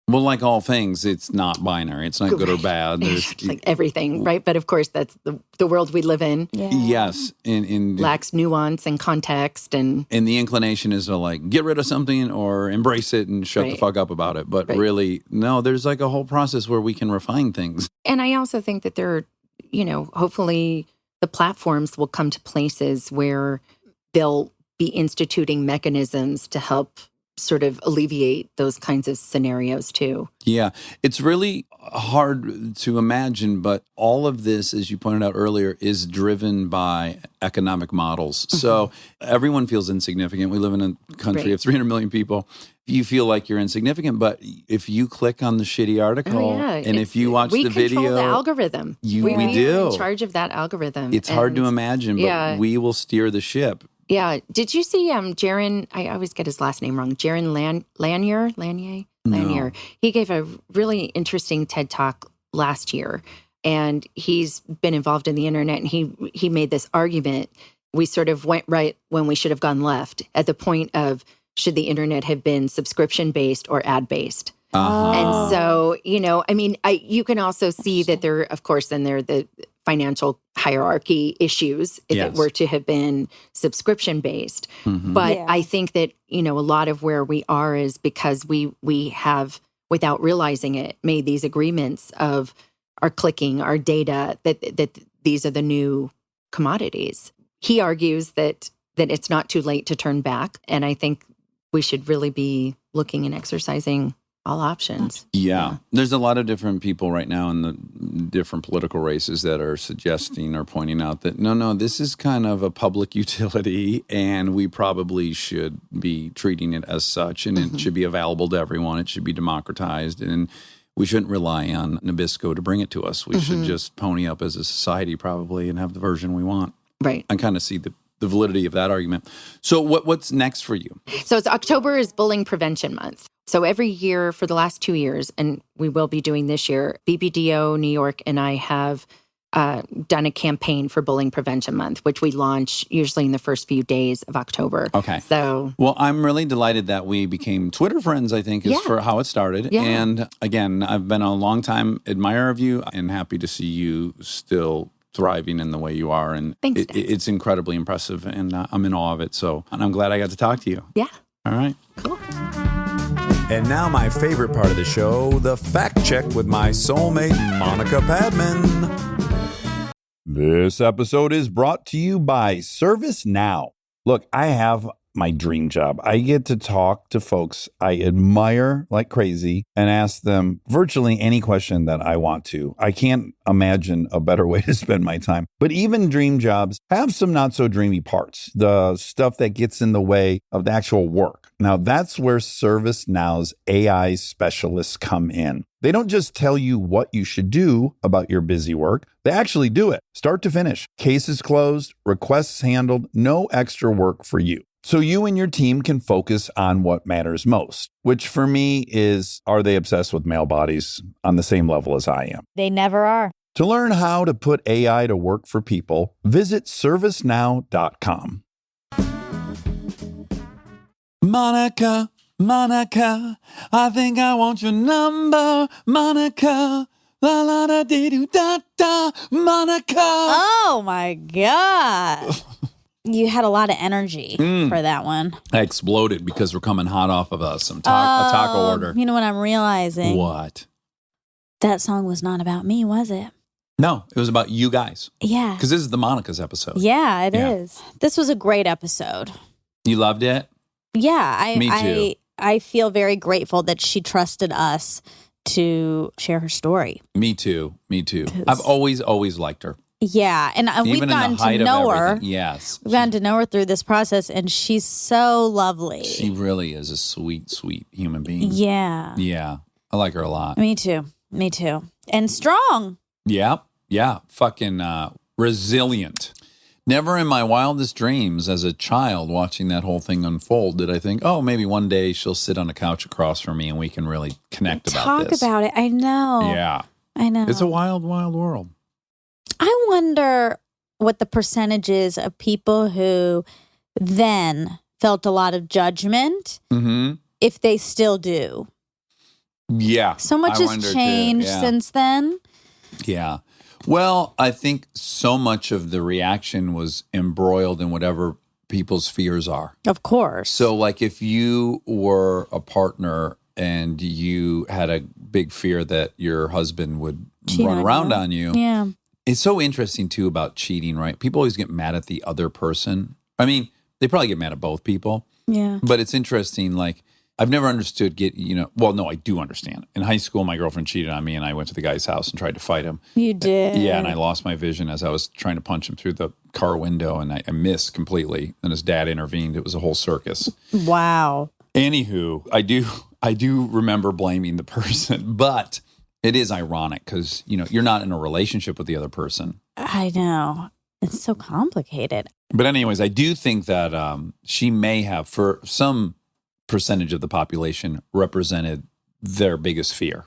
well, like all things, it's not binary. It's not good or bad. There's like everything, right? But of course, that's the world we live in. Yeah. Yes. Lacks nuance and context. And the inclination is to get rid of something or embrace it and shut the fuck up about it. But really, no, there's a whole process where we can refine things. And I also think that there are, hopefully the platforms will come to places where they'll be instituting mechanisms to help sort of alleviate those kinds of scenarios too. Yeah, it's really hard to imagine, but all of this, as you pointed out earlier, is driven by economic models. So everyone feels insignificant. We live in a country of 300 million people. You feel like you're insignificant, but if you click on the shitty article and if you watch the video, we control the algorithm. We do. We're in charge of that algorithm. It's hard to imagine, but we will steer the ship. Yeah. Did you see Jaron? I always get his last name wrong. Jaron Lanier. No. He gave a really interesting TED Talk last year and he's been involved in the internet, and he made this argument. We sort of went right when we should have gone left at the point of, should the internet have been subscription-based or ad-based? And so, you can also see that there, of course, then there are the financial hierarchy issues if it were to have been subscription-based. But I think that, a lot of where we are is because we have, without realizing it, made these agreements of our clicking, our data, that these are the new commodities. He argues that it's not too late to turn back. And I think we should really be looking and exercising all options. Yeah. There's a lot of different people right now in the different political races that are suggesting or pointing out that, no, this is kind of a public utility and we probably should be treating it as such, and it should be available to everyone. It should be democratized, and we shouldn't rely on Nabisco to bring it to us. We should just pony up as a society probably and have the version we want. Right. I kind of see the validity of that argument. So what's next for you? So October is Bullying Prevention Month. So every year for the last 2 years, and we will be doing this year, BBDO New York and I have done a campaign for Bullying Prevention Month, which we launch usually in the first few days of October. Okay. So, well, I'm really delighted that we became Twitter friends, I think, is for how it started. Yeah. And again, I've been a long time admirer of you and happy to see you still thriving in the way you are. And Thanks, it's incredibly impressive, and I'm in awe of it. So, and I'm glad I got to talk to you. Yeah. All right. Cool. And now my favorite part of the show, the fact check with my soulmate, Monica Padman. This episode is brought to you by ServiceNow. Look, I have my dream job. I get to talk to folks I admire like crazy and ask them virtually any question that I want to. I can't imagine a better way to spend my time. But even dream jobs have some not so dreamy parts, the stuff that gets in the way of the actual work. Now, that's where ServiceNow's AI specialists come in. They don't just tell you what you should do about your busy work. They actually do it, start to finish. Cases closed, requests handled, no extra work for you. So you and your team can focus on what matters most, which for me is, are they obsessed with male bodies on the same level as I am? They never are. To learn how to put AI to work for people, visit servicenow.com. Monica, I think I want your number, Monica. La la da dee doo da da, Monica. Oh my God. You had a lot of energy for that one. I exploded because we're coming hot off of some taco order. You know what I'm realizing? What? That song was not about me, was it? No, it was about you guys. Yeah. Because this is the Monica's episode. Yeah, it is. This was a great episode. You loved it? Yeah. Me too. I feel very grateful that she trusted us to share her story. Me too. I've always liked her. Yeah, and we've gotten to know her. Yes. We've gotten to know her through this process, and she's so lovely. She really is a sweet, sweet human being. Yeah. Yeah. I like her a lot. Me too. And strong. Yeah. Fucking resilient. Never in my wildest dreams as a child watching that whole thing unfold did I think, oh, maybe one day she'll sit on a couch across from me and we can really connect about this. Talk about it. I know. Yeah. I know. It's a wild, wild world. I wonder what the percentage is of people who then felt a lot of judgment, if they still do. Yeah. So much has changed since then. Yeah. Well, I think so much of the reaction was embroiled in whatever people's fears are. Of course. So, like, if you were a partner and you had a big fear that your husband would run around on you. Yeah. It's so interesting, too, about cheating, right? People always get mad at the other person. I mean, they probably get mad at both people. Yeah. But it's interesting, like, I've never understood well, no, I do understand. In high school, my girlfriend cheated on me and I went to the guy's house and tried to fight him. You did? Yeah, and I lost my vision as I was trying to punch him through the car window and I missed completely. And his dad intervened. It was a whole circus. Wow. Anywho, I do remember blaming the person, but it is ironic because, you're not in a relationship with the other person. I know. It's so complicated. But anyways, I do think that she may have, for some percentage of the population, represented their biggest fear.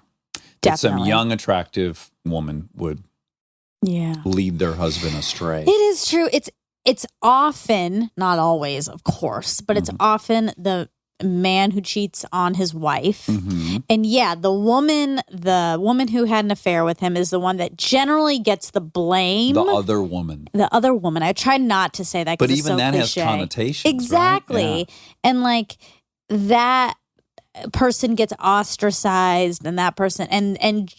That some young, attractive woman would lead their husband astray. It is true. It's often, not always, of course, but it's often the man who cheats on his wife. And the woman who had an affair with him is the one that generally gets the blame. The other woman. I try not to say that, but it's even so that cliche. has connotations. Exactly. Right? Yeah. And like that person gets ostracized, and that person and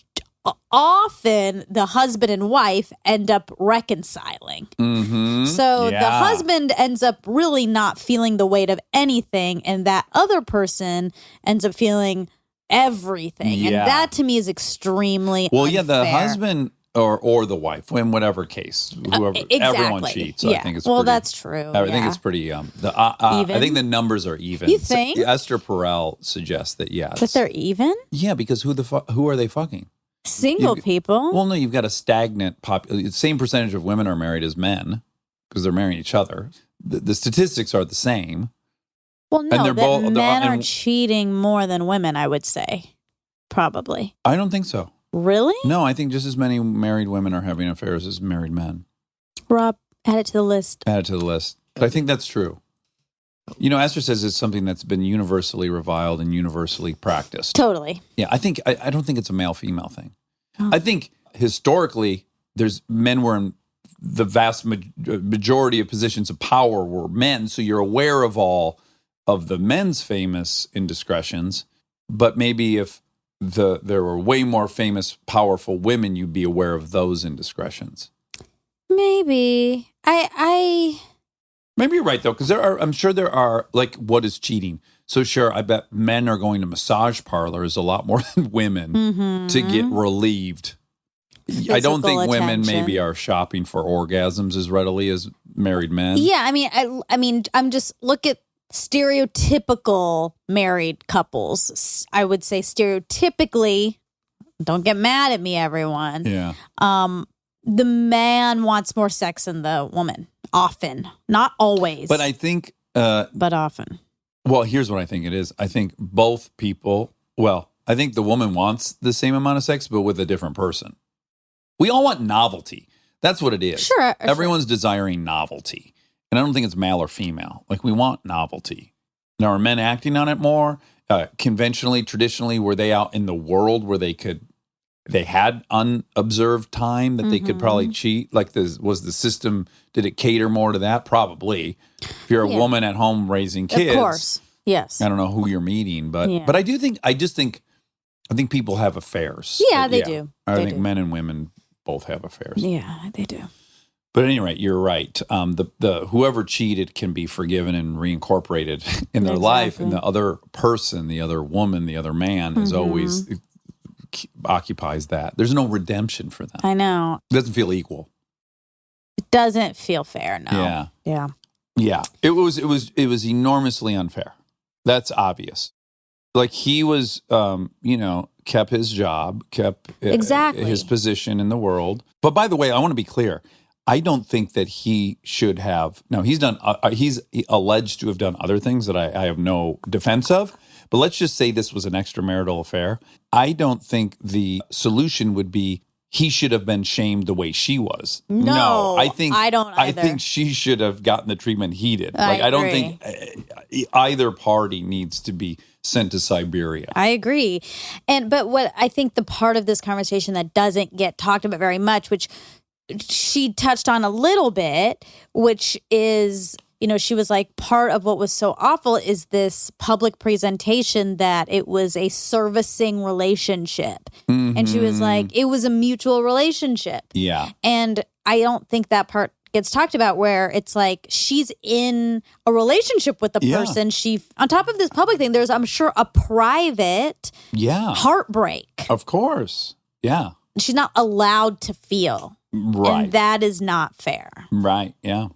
often the husband and wife end up reconciling. So the husband ends up really not feeling the weight of anything, and that other person ends up feeling everything. And that to me is extremely unfair. The husband or the wife, in whatever case, whoever, everyone cheats. I think it's that's true. I think it's pretty. I think the numbers are even. You think? Esther Perel suggests that yes, that they're even. Yeah, because who are they fucking? Single people. Well, no, you've got a stagnant population. Same percentage of women are married as men because they're marrying each other. The statistics are the same. Well, no, men are cheating more than women, I would say. Probably. I don't think so. Really? No, I think just as many married women are having affairs as married men. Rob, add it to the list. Add it to the list. But I think that's true. Esther says it's something that's been universally reviled and universally practiced. Totally. Yeah, I don't think it's a male-female thing. Oh. I think historically, men were in the vast majority of positions of power were men, so you're aware of all of the men's famous indiscretions, but maybe if there were way more famous, powerful women, you'd be aware of those indiscretions. Maybe. Maybe you're right, though, because I'm sure there are, like, what is cheating? So, sure, I bet men are going to massage parlors a lot more than women to get relieved. Physical I don't think attention. Women maybe are shopping for orgasms as readily as married men. Yeah, I mean, I'm just, look at stereotypical married couples. I would say stereotypically, don't get mad at me, everyone. Yeah. The man wants more sex than the woman. Often. Not always. But I think... but often. Well, here's what I think it is. I think both people... Well, I think the woman wants the same amount of sex, but with a different person. We all want novelty. That's what it is. Sure. Everyone's desiring novelty. And I don't think it's male or female. Like, we want novelty. Now, are men acting on it more? Conventionally, traditionally, were they out in the world where they had unobserved time that they could probably cheat? Like, was the system, did it cater more to that? Probably. If you're a woman at home raising kids. Of course, yes. I don't know who you're meeting, but I think people have affairs. Yeah, they do. I think men and women both have affairs. Yeah, they do. But at any rate, you're right. The whoever cheated can be forgiven and reincorporated in their life, and the other person, the other woman, the other man is always occupies that. There's no redemption for them. I know. It doesn't feel equal. It doesn't feel fair. No. Yeah. It was enormously unfair. That's obvious. Like, he was, kept his job, kept his position in the world. But by the way, I want to be clear. I don't think that he should have. No, he's alleged to have done other things that I have no defense of. But let's just say this was an extramarital affair. I don't think the solution would be he should have been shamed the way she was. No, I think I don't either. I think she should have gotten the treatment he did. I don't think either party needs to be sent to Siberia. I agree. But what I think the part of this conversation that doesn't get talked about very much, which she touched on a little bit, which is, she was like, part of what was so awful is this public presentation that it was a servicing relationship. And she was like, it was a mutual relationship. Yeah. And I don't think that part gets talked about, where it's like she's in a relationship with the person. She, on top of this public thing, there's, I'm sure, a private heartbreak. Of course. Yeah. She's not allowed to feel. Right. And that is not fair. Right. Yeah.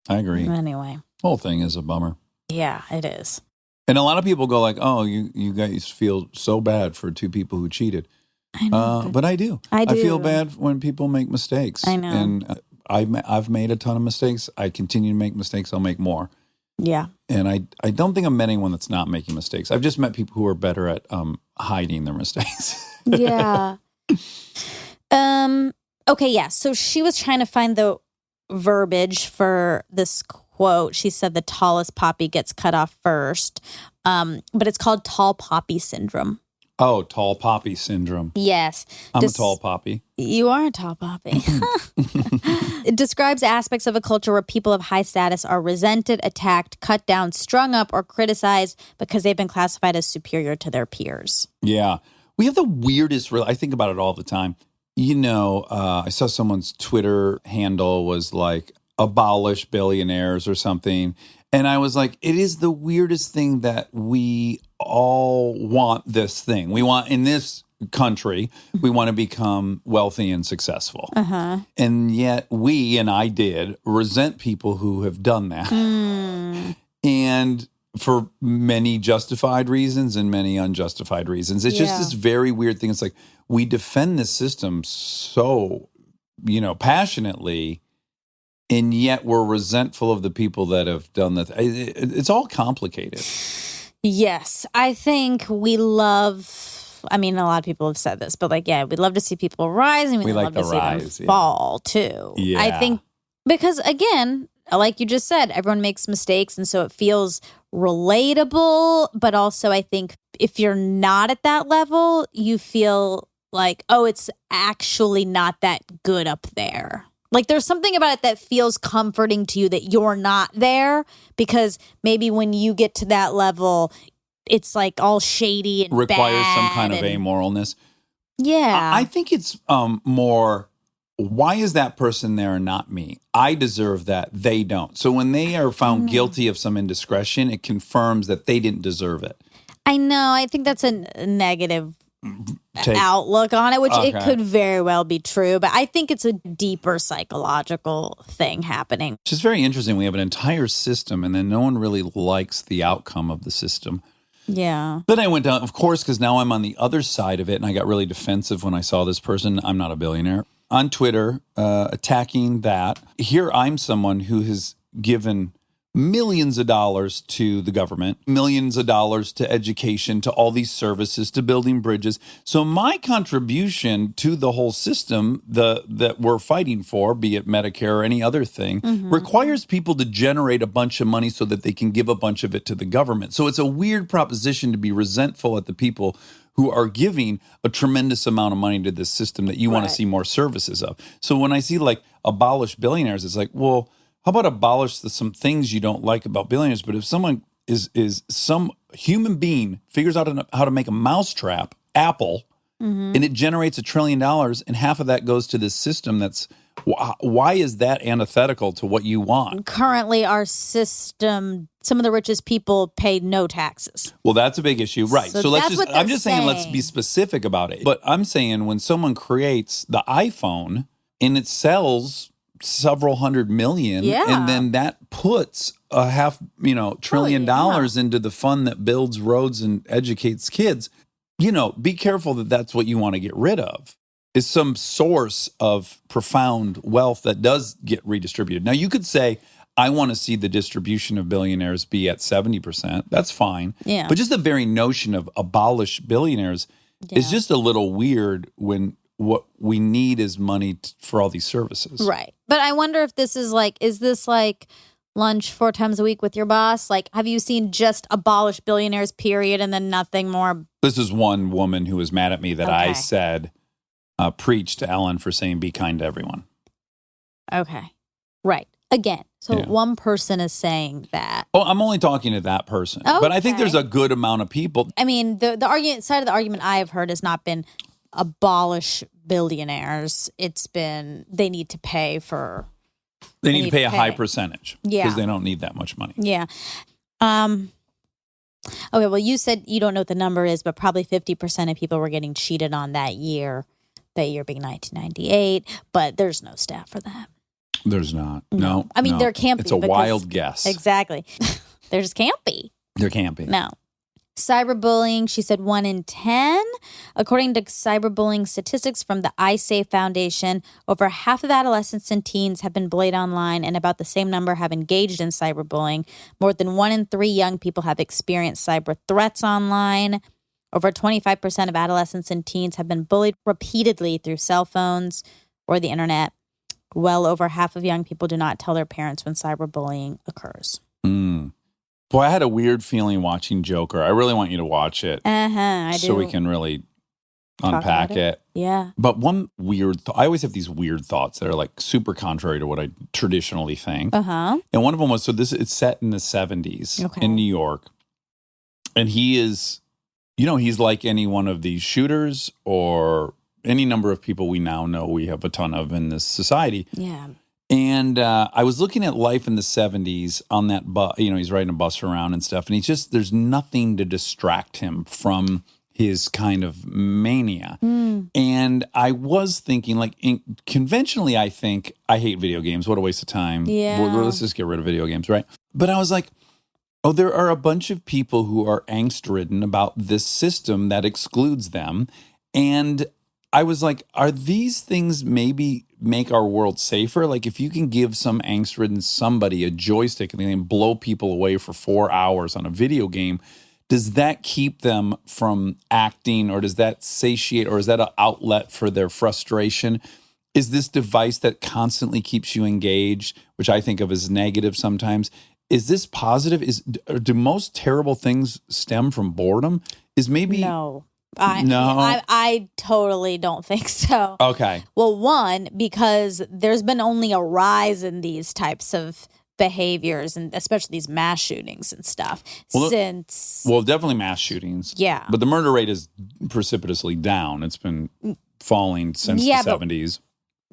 I agree. Anyway. The whole thing is a bummer. Yeah, it is. And a lot of people go like, oh, you guys feel so bad for two people who cheated. I know. But I do. I feel bad when people make mistakes. I know. And I've made a ton of mistakes. I continue to make mistakes. I'll make more. Yeah. And I don't think I've met anyone that's not making mistakes. I've just met people who are better at hiding their mistakes. Yeah. Okay, yeah. So she was trying to find the verbiage for this quote. She said the tallest poppy gets cut off first, but it's called tall poppy syndrome. Oh, tall poppy syndrome. Yes. I'm a tall poppy. You are a tall poppy. It describes aspects of a culture where people of high status are resented, attacked, cut down, strung up, or criticized because they've been classified as superior to their peers. Yeah. We have the weirdest, I think about it all the time. You know, I saw someone's Twitter handle was like, abolish billionaires or something. And I was like, it is the weirdest thing that we all want this thing. We want, in this country, we want to become wealthy and successful. Uh-huh. And yet we, and I did, resent people who have done that. And for many justified reasons and many unjustified reasons. It's just this very weird thing. It's like we defend this system so, passionately, and yet we're resentful of the people that have done that. It's all complicated. Yes. I think we love, a lot of people have said this, but we love to see people rise and we love to see them fall too. Yeah. I think because, again, like you just said, everyone makes mistakes, and so it feels relatable. But also, I think if you're not at that level, you feel like, oh, it's actually not that good up there. Like there's something about it that feels comforting to you that you're not there, because maybe when you get to that level, it's like all shady and requires bad some kind of amoralness. Yeah. I think it's more, why is that person there and not me? I deserve that. They don't. So when they are found guilty of some indiscretion, it confirms that they didn't deserve it. I know. I think that's a negative outlook on it, which it could very well be true. But I think it's a deeper psychological thing happening. Which is very interesting. We have an entire system, and then no one really likes the outcome of the system. Yeah. Then I went down, of course, because now I'm on the other side of it, and I got really defensive when I saw this person. I'm not a billionaire. On Twitter, attacking that. Here I'm someone who has given millions of dollars to the government, millions of dollars to education, to all these services, to building bridges. So my contribution to the whole system that we're fighting for, be it Medicare or any other thing, requires people to generate a bunch of money so that they can give a bunch of it to the government. So it's a weird proposition to be resentful at the people who are giving a tremendous amount of money to this system that you want to see more services of. So when I see abolish billionaires, it's like, well, how about abolish some things you don't like about billionaires? But if someone is some human being figures out how to make a mousetrap, Apple, and it generates $1 trillion, and half of that goes to this system, why is that antithetical to what you want? Currently, our system, some of the richest people pay no taxes. Well, that's a big issue. Right. So I'm just saying, let's be saying. specific about it. But I'm saying when someone creates the iPhone and it sells several hundred million, and then that puts a $500 billion into the fund that builds roads and educates kids, be careful that that's what you want to get rid of, is some source of profound wealth that does get redistributed. Now, you could say, I want to see the distribution of billionaires be at 70%. That's fine. Yeah. But just the very notion of abolish billionaires is just a little weird when what we need is money for all these services. Right. But I wonder if this is this lunch 4 times a week with your boss? Have you seen just abolish billionaires, period, and then nothing more? This is one woman who was mad at me that I said, preach to Ellen for saying be kind to everyone. Okay. Right. Again. So one person is saying that. Oh, I'm only talking to that person. Okay. But I think there's a good amount of people. I mean, the side of the argument I have heard has not been abolish billionaires. It's been they need to pay for. They need to pay a high percentage because they don't need that much money. Yeah. Okay. Well, you said you don't know what the number is, but probably 50% of people were getting cheated on that year being 1998. But there's no stat for that. There's not. No. I mean, there can't be. It's a wild guess. Exactly. There just can't be. There can't be. No. Cyberbullying, she said 1 in 10. According to cyberbullying statistics from the iSafe Foundation, over half of adolescents and teens have been bullied online, and about the same number have engaged in cyberbullying. More than 1 in 3 young people have experienced cyber threats online. Over 25% of adolescents and teens have been bullied repeatedly through cell phones. or the internet. Well over half of young people do not tell their parents when cyberbullying occurs. Boy, I had a weird feeling watching Joker. I really want you to watch it. I do. So we can really unpack it. Yeah. But one weird I always have these weird thoughts that are like super contrary to what I traditionally think. And one of them was, it's set in the 70s in New York. And he is, he's like any one of these shooters or any number of people we now know we have a ton of in this society. Yeah. And I was looking at life in the 70s on that bus. He's riding a bus around and stuff. And there's nothing to distract him from his kind of mania. And I was thinking, like, conventionally, I think, I hate video games. What a waste of time. Yeah. Let's just get rid of video games, right? But I was like, oh, there are a bunch of people who are angst-ridden about this system that excludes them. And I was like, are these things maybe make our world safer? Like, if you can give some angst-ridden somebody a joystick and they can blow people away for 4 hours on a video game, does that keep them from acting, or does that satiate, or is that an outlet for their frustration? Is this device that constantly keeps you engaged, which I think of as negative sometimes, is this positive? Do most terrible things stem from boredom? No. I totally don't think so. Okay. Well, one, because there's been only a rise in these types of behaviors, and especially these mass shootings and stuff, definitely mass shootings. Yeah. But the murder rate is precipitously down. It's been falling since the 70s.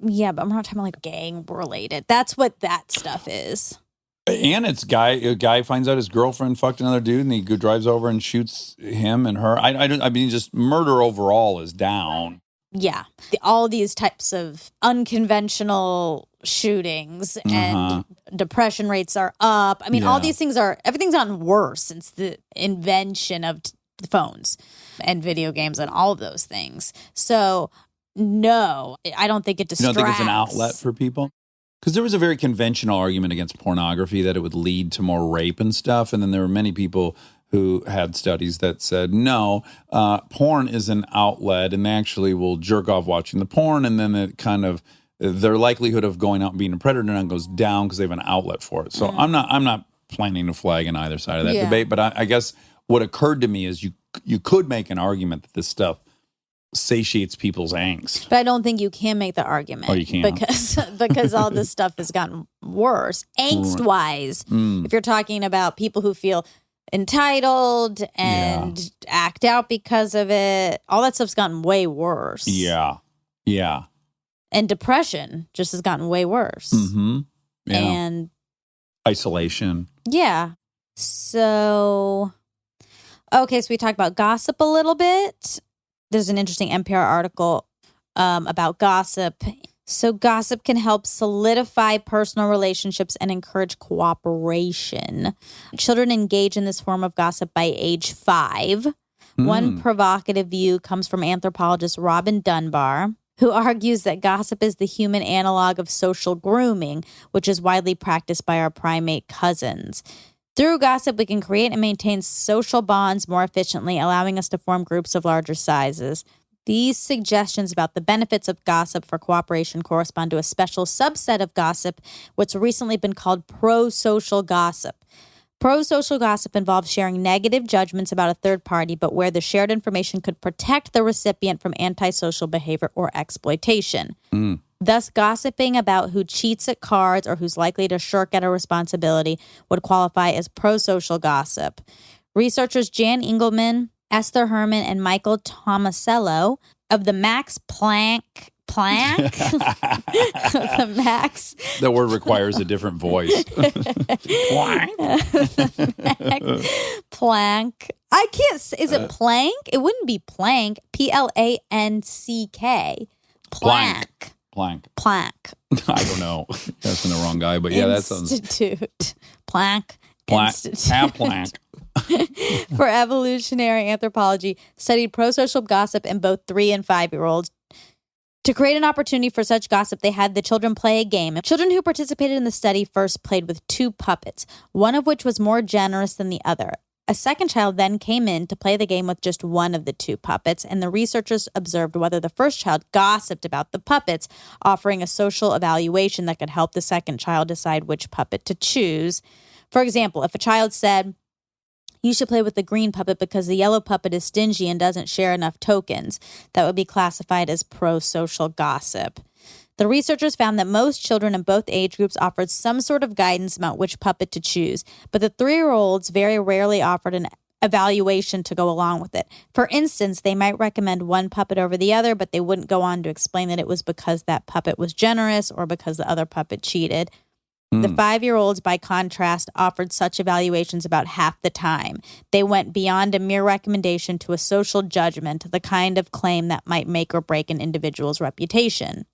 But I'm not talking about like gang related. That's what that stuff is. And it's a guy finds out his girlfriend fucked another dude, and he drives over and shoots him and her. I mean, just murder overall is down. Yeah. All these types of unconventional shootings and depression rates are up. I mean, all these things everything's gotten worse since the invention of the phones and video games and all of those things. So, no, I don't think it distracts. You don't think it's an outlet for people? Because there was a very conventional argument against pornography that it would lead to more rape and stuff. And then there were many people who had studies that said, no, porn is an outlet, and they actually will jerk off watching the porn, and then it kind of, their likelihood of going out and being a predator now goes down because they have an outlet for it. So I'm not planning to flag on either side of that debate, but I guess what occurred to me is you could make an argument that this stuff satiates people's angst. But I don't think you can make the argument. Oh, you can't? Because all this stuff has gotten worse. Angst-wise, if you're talking about people who feel entitled and act out because of it, all that stuff's gotten way worse. Yeah. And depression just has gotten way worse. Yeah. And isolation. Yeah. So, okay, so we talked about gossip a little bit. There's an interesting NPR article about gossip. So gossip can help solidify personal relationships and encourage cooperation. Children engage in this form of gossip by age 5. One provocative view comes from anthropologist Robin Dunbar, who argues that gossip is the human analog of social grooming, which is widely practiced by our primate cousins. Through gossip, we can create and maintain social bonds more efficiently, allowing us to form groups of larger sizes. These suggestions about the benefits of gossip for cooperation correspond to a special subset of gossip, what's recently been called pro-social gossip. Pro-social gossip involves sharing negative judgments about a third party, but where the shared information could protect the recipient from antisocial behavior or exploitation. Thus, gossiping about who cheats at cards or who's likely to shirk at a responsibility would qualify as pro-social gossip. Researchers Jan Engelman, Esther Herman, and Michael Tomasello of the Max Planck That word requires a different voice. Planck. I can't. Is it Planck? It wouldn't be Planck. Planck. Planck. I don't know. That's in the wrong guy, but yeah, that sounds. Institute. Planck. Planck. For evolutionary anthropology, studied pro-social gossip in both 3- and 5-year-olds. To create an opportunity for such gossip, they had the children play a game. Children who participated in the study first played with 2 puppets, one of which was more generous than the other. A second child then came in to play the game with just one of the two puppets, and the researchers observed whether the first child gossiped about the puppets, offering a social evaluation that could help the second child decide which puppet to choose. For example, if a child said, "You should play with the green puppet because the yellow puppet is stingy and doesn't share enough tokens," that would be classified as pro-social gossip. The researchers found that most children in both age groups offered some sort of guidance about which puppet to choose, but the 3-year-olds very rarely offered an evaluation to go along with it. For instance, they might recommend one puppet over the other, but they wouldn't go on to explain that it was because that puppet was generous or because the other puppet cheated. The 5-year-olds, by contrast, offered such evaluations about half the time. They went beyond a mere recommendation to a social judgment, the kind of claim that might make or break an individual's reputation.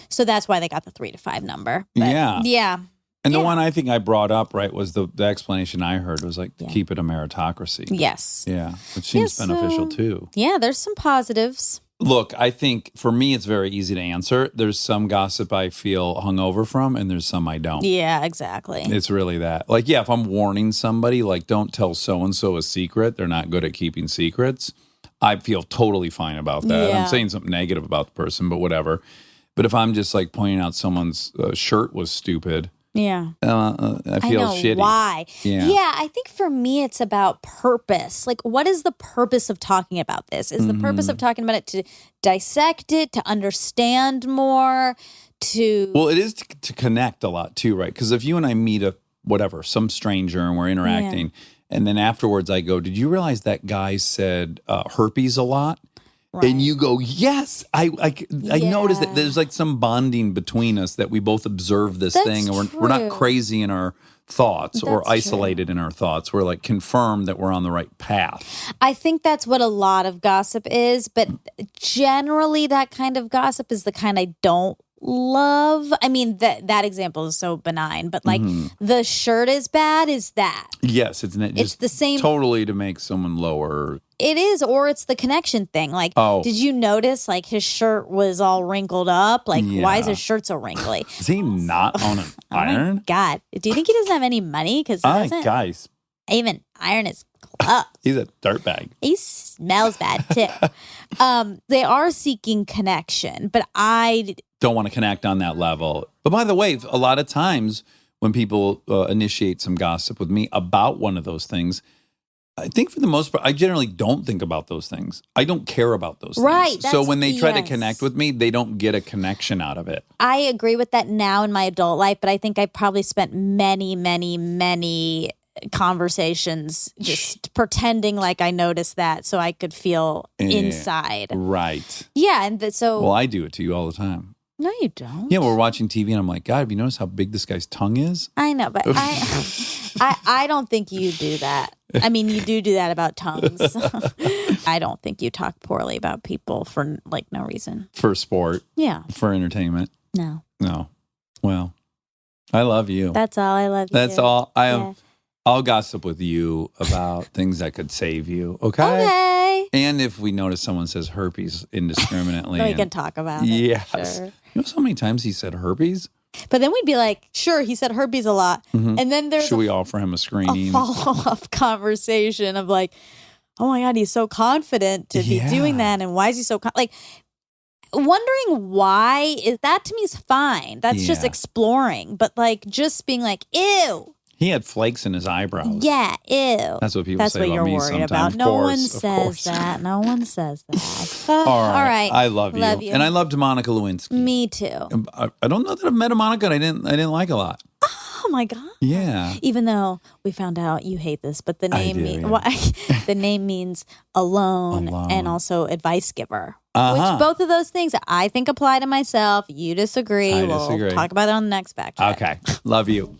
So that's why they got the 3 to 5 number. But, yeah. And the one I think I brought up, right, was the explanation I heard was like, keep it a meritocracy. Yes. Yeah, which seems beneficial too. Yeah, there's some positives. Look, I think for me, it's very easy to answer. There's some gossip I feel hungover from, and there's some I don't. Yeah, exactly. It's really that. Like, yeah, if I'm warning somebody, like, don't tell so-and-so a secret, they're not good at keeping secrets, I feel totally fine about that. Yeah. I'm saying something negative about the person, but whatever. But if I'm just, like, pointing out someone's shirt was stupid, yeah, I feel shitty. Why? Yeah, I think for me it's about purpose. Like, what is the purpose of talking about this? Is the purpose of talking about it to dissect it, to understand more, to... Well, it is to connect a lot too, right? Because if you and I meet some stranger and we're interacting, and then afterwards I go, did you realize that guy said herpes a lot? Right. And you go, yes, I noticed that there's like some bonding between us that we both observe this thing, and we're not crazy in our thoughts or isolated in our thoughts. We're like confirmed that we're on the right path. I think that's what a lot of gossip is, but generally that kind of gossip is the kind I don't love. I mean, that example is so benign, but like the shirt is bad is that. Yes, it's the same. Totally to make someone lower. It is, or it's the connection thing. Like, did you notice like his shirt was all wrinkled up? Like, why is his shirt so wrinkly? Is he not on an iron? Oh my God. Do you think he doesn't have any money? Because he doesn't guys. even iron his clothes. He's a dirtbag. He smells bad too. They are seeking connection, but I don't want to connect on that level. But by the way, a lot of times when people initiate some gossip with me about one of those things, I think for the most part, I generally don't think about those things. I don't care about those things. Right. So when they try to connect with me, they don't get a connection out of it. I agree with that now in my adult life, but I think I probably spent many, many, many conversations just pretending like I noticed that so I could feel inside. Right. Yeah. And so. Well, I do it to you all the time. No, you don't. Yeah, we're watching TV and I'm like, God, have you noticed how big this guy's tongue is? I know, but I don't think you do that. I mean, you do that about tongues. I don't think you talk poorly about people for like no reason. For sport. Yeah. For entertainment. No. Well, I love you. That's all. I love you. That's all. I'll gossip with you about things that could save you. Okay. And if we notice someone says herpes indiscriminately. We can talk about it. Yes. Sure. You know how many times he said herpes? But then we'd be like, sure, he said herpes a lot. Mm-hmm. And then there's should we offer him a screening? A follow-up conversation of like, oh my God, he's so confident to be doing that. And why is he so like wondering why is that to me is fine. That's just exploring. But like just being like, ew. He had flakes in his eyebrows. Yeah, ew. That's what people That's say what about you're me worried sometimes. about. No one says that. No one says that. All right. I love you. And I loved Monica Lewinsky. Me too. I don't know that I've met a Monica and I didn't like a lot. Oh my God. Yeah. Even though we found out you hate this, but the name the name means alone and also advice giver. Which both of those things I think apply to myself. You disagree. We'll talk about it on the next fact check. Okay. Love you.